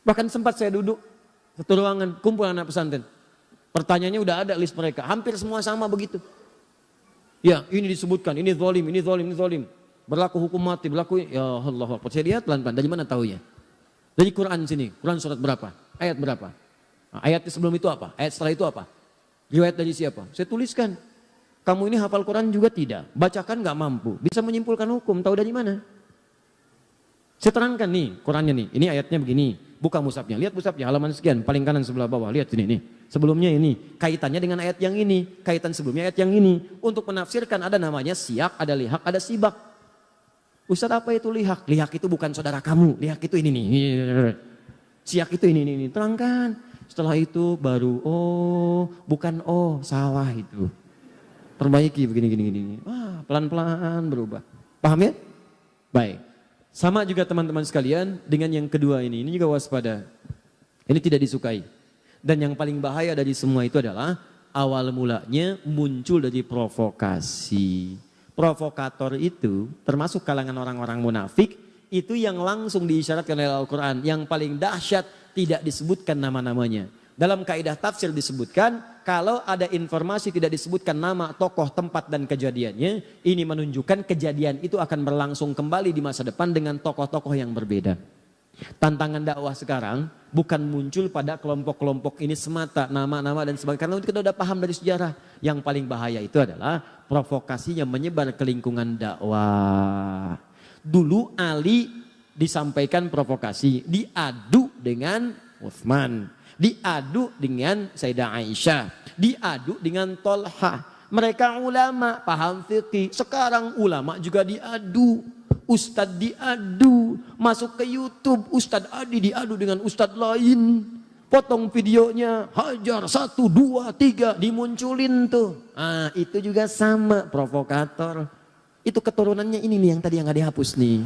Bahkan sempat saya duduk satu ruangan, kumpul anak pesantren. Pertanyaannya udah ada list mereka, hampir semua sama begitu. Ya, ini disebutkan, ini zalim, ini zalim, ini zalim. Berlaku hukum mati, berlaku, ya Allah. Saya lihat pelan-pelan, dari mana taunya? Dari Quran sini, Quran surat berapa? Ayat berapa? Nah, ayat sebelum itu apa? Ayat setelah itu apa? Riwayat dari siapa? Saya tuliskan. Kamu ini hafal Quran juga tidak, bacakan gak mampu, bisa menyimpulkan hukum, tahu dari mana? Saya terangkan nih, Qurannya nih, ini ayatnya begini, buka mushafnya, lihat mushafnya halaman sekian, paling kanan sebelah bawah, lihat sini nih. Sebelumnya ini, kaitannya dengan ayat yang ini, kaitan sebelumnya ayat yang ini. Untuk menafsirkan ada namanya siyak, ada lihak, ada sibak. Ustaz apa itu lihak? Lihak itu bukan saudara kamu, lihak itu ini nih. Siyak itu ini, terangkan. Setelah itu baru, oh bukan oh, salah itu. Perbaiki begini. Wah, pelan-pelan berubah. Paham ya? Baik. Sama juga teman-teman sekalian dengan yang kedua ini juga waspada. Ini tidak disukai. Dan yang paling bahaya dari semua itu adalah awal mulanya muncul dari provokasi. Provokator itu termasuk kalangan orang-orang munafik itu yang langsung diisyaratkan oleh Al-Quran. Yang paling dahsyat tidak disebutkan nama-namanya. Dalam kaidah tafsir disebutkan kalau ada informasi tidak disebutkan nama, tokoh, tempat dan kejadiannya, ini menunjukkan kejadian itu akan berlangsung kembali di masa depan dengan tokoh-tokoh yang berbeda. Tantangan dakwah sekarang bukan muncul pada kelompok-kelompok ini semata, nama-nama dan sebagainya. Karena kita sudah paham dari sejarah. Yang paling bahaya itu adalah provokasinya menyebar ke lingkungan dakwah. Dulu Ali disampaikan provokasi, diadu dengan Uthman. Diadu dengan Sayyidah Aisyah. Diadu dengan Tolha. Mereka ulama, paham fikih. Sekarang ulama juga diadu. Ustadz diadu. Masuk ke YouTube, Ustadz Adi diadu dengan Ustadz lain. Potong videonya, hajar 1, 2, 3, dimunculin tuh. Ah, itu juga sama, provokator. Itu keturunannya ini nih yang tadi yang gak dihapus nih.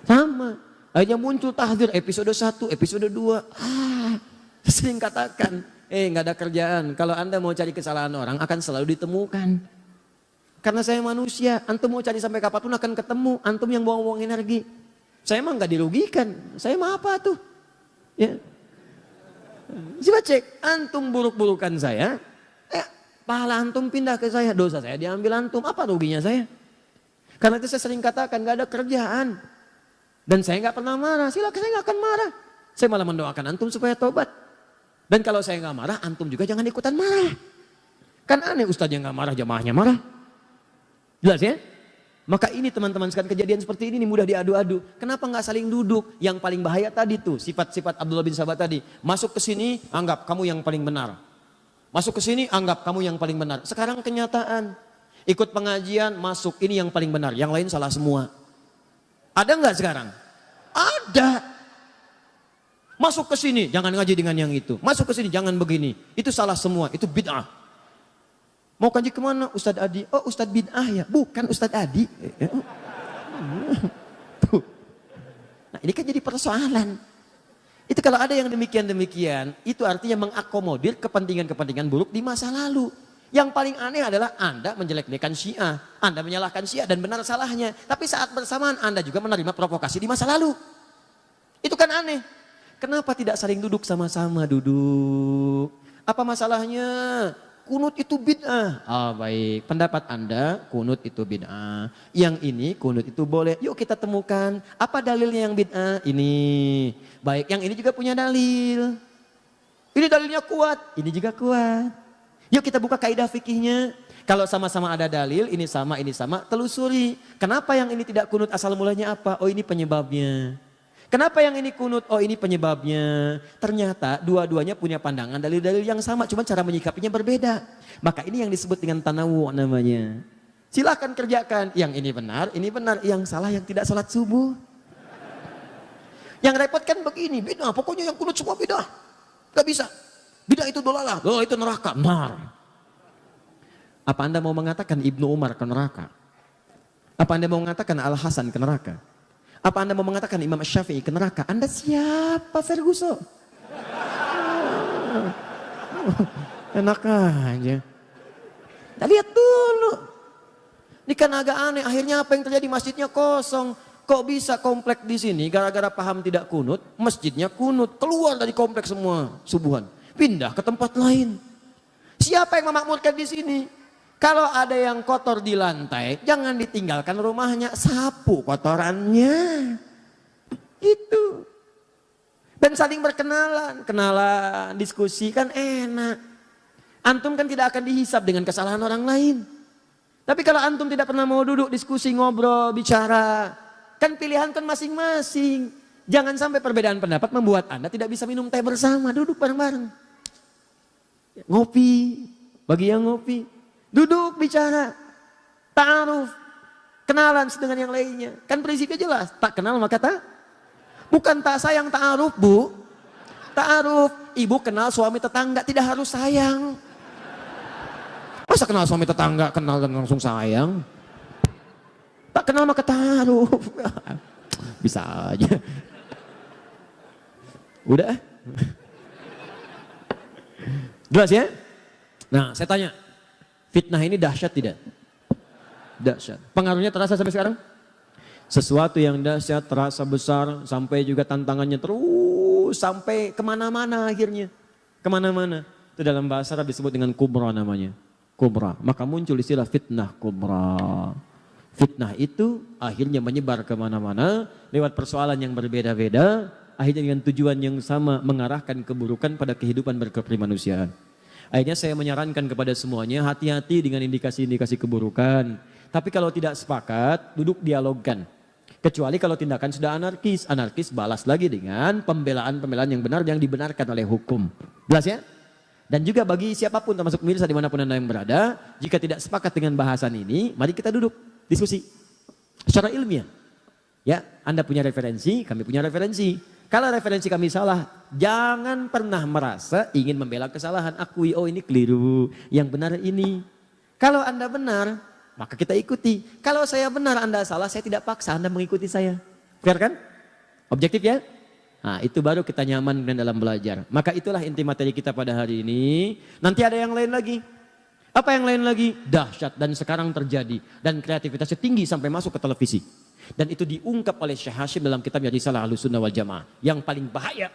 Sama. Akhirnya muncul tahdzir episode 1, episode 2. Sering katakan, gak ada kerjaan. Kalau Anda mau cari kesalahan orang akan selalu ditemukan. Karena saya manusia, antum mau cari sampai kapanpun akan ketemu. Antum yang buang-buang energi. Saya emang gak dirugikan. Saya mah apa tuh? Ya. Coba cek, antum buruk-burukan saya, pahala antum pindah ke saya, dosa saya diambil antum, apa ruginya saya? Karena itu saya sering katakan, gak ada kerjaan. Dan saya gak pernah marah, silakan saya gak akan marah. Saya malah mendoakan antum supaya tobat. Dan kalau saya gak marah, antum juga jangan ikutan marah. Kan aneh ustadz yang gak marah, jamaahnya marah. Jelas ya? Maka ini teman-teman sekalian, kejadian seperti ini mudah diadu-adu. Kenapa nggak saling duduk? Yang paling bahaya tadi tuh sifat-sifat Abdullah bin Sabah tadi. Masuk ke sini anggap kamu yang paling benar. Masuk ke sini anggap kamu yang paling benar. Sekarang kenyataan. Ikut pengajian masuk ini yang paling benar. Yang lain salah semua. Ada nggak sekarang? Ada. Masuk ke sini jangan ngaji dengan yang itu. Masuk ke sini jangan begini. Itu salah semua. Itu bid'ah. Mau kaji kemana? Ustadz Adi. Oh Ustadz bid'ah ya? Bukan Ustadz Adi. Nah ini kan jadi persoalan. Itu kalau ada yang demikian-demikian, itu artinya mengakomodir kepentingan-kepentingan buruk di masa lalu. Yang paling aneh adalah Anda menjelek-jelekan Syiah. Anda menyalahkan Syiah dan benar salahnya. Tapi saat bersamaan Anda juga menerima provokasi di masa lalu. Itu kan aneh. Kenapa tidak saling duduk sama-sama duduk? Apa masalahnya? Kunut itu bid'ah. Oh baik, pendapat Anda kunut itu bid'ah. Yang ini kunut itu boleh. Yuk kita temukan apa dalilnya yang bid'ah ini. Baik, yang ini juga punya dalil. Ini dalilnya kuat, ini juga kuat. Yuk kita buka kaidah fikihnya. Kalau sama-sama ada dalil, ini sama, telusuri. Kenapa yang ini tidak kunut asal mulanya apa? Oh ini penyebabnya. Kenapa yang ini kunut? Oh ini penyebabnya. Ternyata dua-duanya punya pandangan dalil-dalil yang sama, cuma cara menyikapinya berbeda. Maka ini yang disebut dengan tanawu namanya. Silahkan kerjakan. Yang ini benar, yang salah yang tidak sholat subuh. Yang repot kan begini, bid'ah. Pokoknya yang kunut semua bid'ah. Gak bisa. Bid'ah itu dolalah. Oh itu neraka. Nar. Apa Anda mau mengatakan Ibnu Umar ke neraka? Apa Anda mau mengatakan Al-Hasan ke neraka? Apa Anda mau mengatakan Imam Syafi'i ke neraka? Anda siapa Ferguson? Enak aja. Kita lihat dulu. Ini kan agak aneh. Akhirnya apa yang terjadi? Masjidnya kosong. Kok bisa komplek di sini gara-gara paham tidak kunut? Masjidnya kunut. Keluar dari kompleks semua subuhan. Pindah ke tempat lain. Siapa yang memakmurkan di sini? Kalau ada yang kotor di lantai, jangan ditinggalkan rumahnya, sapu kotorannya. Itu. Dan saling berkenalan, diskusi kan enak. Antum kan tidak akan dihisap dengan kesalahan orang lain. Tapi kalau antum tidak pernah mau duduk, diskusi, ngobrol, bicara, kan pilihan kan masing-masing. Jangan sampai perbedaan pendapat membuat Anda tidak bisa minum teh bersama, duduk bareng-bareng. Ngopi, bagi yang ngopi. Duduk bicara, ta'aruf, kenalan dengan yang lainnya. Kan prinsipnya jelas, tak kenal maka tak. Bukan tak sayang ta'aruf bu. Ta'aruf, ibu kenal suami tetangga tidak harus sayang. Masa kenal suami tetangga, kenal dan langsung sayang. Tak kenal maka ta'aruf. Bisa aja. Udah. Jelas ya? Nah saya tanya. Fitnah ini dahsyat tidak? Dahsyat. Pengaruhnya terasa sampai sekarang? Sesuatu yang dahsyat terasa besar sampai juga tantangannya terus sampai kemana-mana akhirnya. Kemana-mana. Itu dalam bahasa Arab disebut dengan kubra namanya. Kubra. Maka muncul istilah fitnah kubra. Fitnah itu akhirnya menyebar kemana-mana lewat persoalan yang berbeda-beda. Akhirnya dengan tujuan yang sama mengarahkan keburukan pada kehidupan berkemanusiaan. Akhirnya saya menyarankan kepada semuanya hati-hati dengan indikasi-indikasi keburukan. Tapi kalau tidak sepakat, duduk dialogkan. Kecuali kalau tindakan sudah anarkis. Anarkis balas lagi dengan pembelaan-pembelaan yang benar yang dibenarkan oleh hukum. Jelas ya? Dan juga bagi siapapun termasuk pemirsa dimanapun Anda yang berada, jika tidak sepakat dengan bahasan ini, mari kita duduk, diskusi. Secara ilmiah. Ya, Anda punya referensi, kami punya referensi. Kalau referensi kami salah, jangan pernah merasa ingin membela kesalahan. Akui, oh ini keliru, yang benar ini. Kalau Anda benar, maka kita ikuti. Kalau saya benar, Anda salah, saya tidak paksa Anda mengikuti saya. Fair kan? Objektif ya? Nah, itu baru kita nyaman dalam belajar. Maka itulah inti materi kita pada hari ini. Nanti ada yang lain lagi. Apa yang lain lagi? Dahsyat dan sekarang terjadi. Dan kreativitasnya tinggi sampai masuk ke televisi. Dan itu diungkap oleh Syekh Hashim dalam kitabnya Risalah Ahlussunnah wal Jamaah. Yang paling bahaya,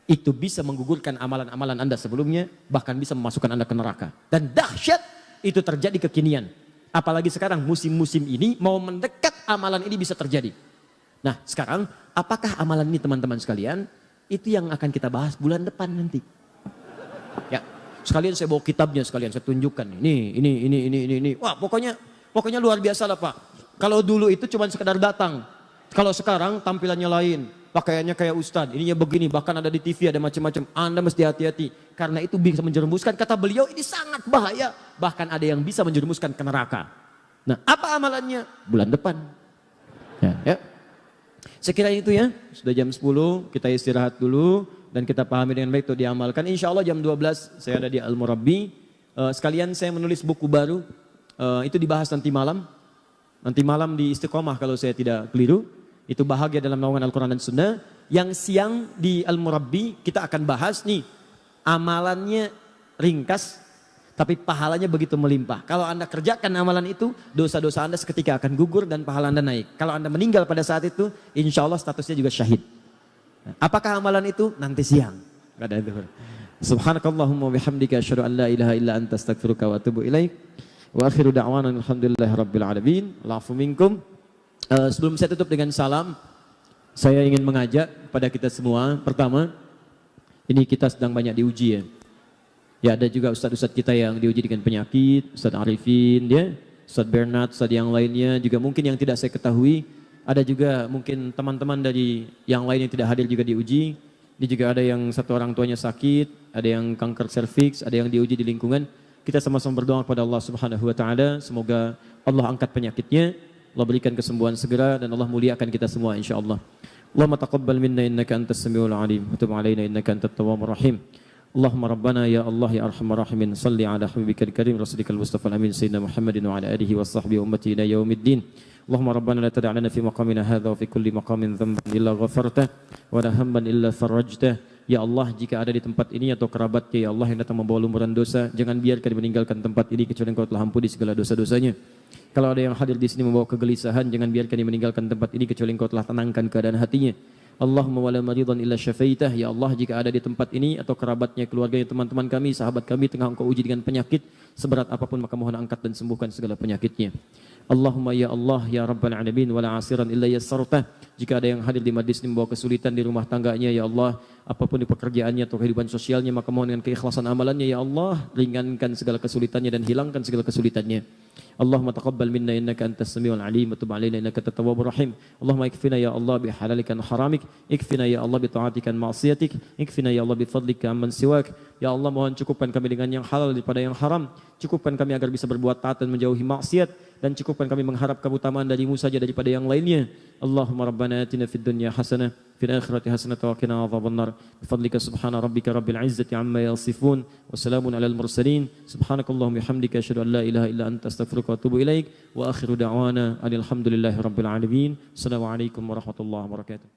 itu bisa menggugurkan amalan-amalan Anda sebelumnya, bahkan bisa memasukkan Anda ke neraka. Dan dahsyat, itu terjadi kekinian. Apalagi sekarang musim-musim ini mau mendekat amalan ini bisa terjadi. Nah sekarang apakah amalan ini teman-teman sekalian? Itu yang akan kita bahas bulan depan nanti. Ya, sekalian saya bawa kitabnya sekalian saya tunjukkan. Ini. Wah pokoknya luar biasa lah Pak. Kalau dulu itu cuma sekedar datang. Kalau sekarang tampilannya lain. Pakaiannya kayak ustadz. Ininya begini bahkan ada di TV ada macam-macam. Anda mesti hati-hati. Karena itu bisa menjerumuskan. Kata beliau ini sangat bahaya. Bahkan ada yang bisa menjerumuskan ke neraka. Nah apa amalannya? Bulan depan. Ya. Sekira itu ya. Sudah jam 10 kita istirahat dulu. Dan kita pahami dengan baik itu diamalkan. Insya Allah jam 12 saya ada di Al-Murabbi. Sekalian saya menulis buku baru. Itu dibahas nanti malam. Nanti malam di Istiqomah kalau saya tidak keliru. Itu bahagia dalam naungan Al-Quran dan Sunnah. Yang siang di Al-Murabbi kita akan bahas nih. Amalannya ringkas. Tapi pahalanya begitu melimpah. Kalau Anda kerjakan amalan itu. Dosa-dosa Anda seketika akan gugur dan pahala Anda naik. Kalau Anda meninggal pada saat itu. Insya Allah statusnya juga syahid. Apakah amalan itu? Nanti siang. Gak ada zuhur. Subhanakallahumma bihamdika asyhadu an la ilaha illa anta astaghfiruka wa atubu ilaik. Wa akhiru da'wana alhamdulillahi rabbil alamin. Al'afu minkum. Sebelum saya tutup dengan salam, saya ingin mengajak pada kita semua. Pertama, ini kita sedang banyak diuji ya. Ya ada juga ustadz-ustadz kita yang diuji dengan penyakit, Ustadz Arifin, ya, Ustadz Bernard, ustadz yang lainnya juga mungkin yang tidak saya ketahui. Ada juga mungkin teman-teman dari yang lain yang tidak hadir juga diuji. Ini juga ada yang satu orang tuanya sakit, ada yang kanker serviks, ada yang diuji di lingkungan. Kita sama-sama berdoa kepada Allah Subhanahu wa taala, semoga Allah angkat penyakitnya, Allah berikan kesembuhan segera dan Allah muliakan kita semua insyaallah. Allahumma taqabbal minna innaka antas samiul alim wa tub alaina innaka antat tawwabur rahim. Allahumma rabbana ya Allah ya arhamar rahimin salli ala habibikal karim rasulikal mustafa amin sayyidina Muhammadin wa ala alihi washabbihi ummati ila yaumiddin. Allahumma rabbana la tada' lana fi maqamina hadha wa fi kulli maqamin dhanban illa ghafartah wa la hamman illa farajtah. Ya Allah, jika ada di tempat ini atau kerabatnya ya Allah yang datang membawa lumuran dosa, jangan biarkan meninggalkan tempat ini kecuali Engkau telah ampuni segala dosa-dosanya. Kalau ada yang hadir di sini membawa kegelisahan, jangan biarkan dia meninggalkan tempat ini kecuali Engkau telah tenangkan keadaan hatinya. Allahumma wala maridan illa syafaitah. Ya Allah, jika ada di tempat ini atau kerabatnya, keluarganya, teman-teman kami, sahabat kami tengah Engkau uji dengan penyakit seberat apapun, maka mohon angkat dan sembuhkan segala penyakitnya. Allahumma ya Allah ya Rabbal alamin wala asiran illa yassartah. Jika ada yang hadir di majlis ini membawa kesulitan di rumah tangganya ya Allah, apapun di pekerjaannya atau kehidupan sosialnya, maka mohon dengan keikhlasan amalannya ya Allah, ringankan segala kesulitannya dan hilangkan segala kesulitannya. Allahumma taqabbal minna innaka antas samiul alim wa tub alaina innaka at-tawwabur rahim. Allahumma ikfina ya Allah bi halalika wa haramik, ikfina ya Allah bi ta'atika wa ma'siyatik, ikfina ya Allah bi fadlika amman siwak. Ya Allah, mohon cukupkan kami dengan yang halal daripada yang haram. Cukupkan kami agar bisa berbuat taat dan menjauhi maksiat, dan cukupkan kami mengharap keutamaan darimu saja daripada yang lainnya. Allahumma rabbana atina fid dunya hasanah fil akhirati hasanah wa qina adzabannar. Bifadlika subhana rabbika rabbil izzati amma yasifun wa salamun alal mursalin. Subhanakallahumma bihamdika asyhadu an la ilaha illa anta astaghfiruka wa atubu ilaik. Wa akhiru da'wana alhamdulillahi rabbil alamin. Assalamualaikum warahmatullahi wabarakatuh.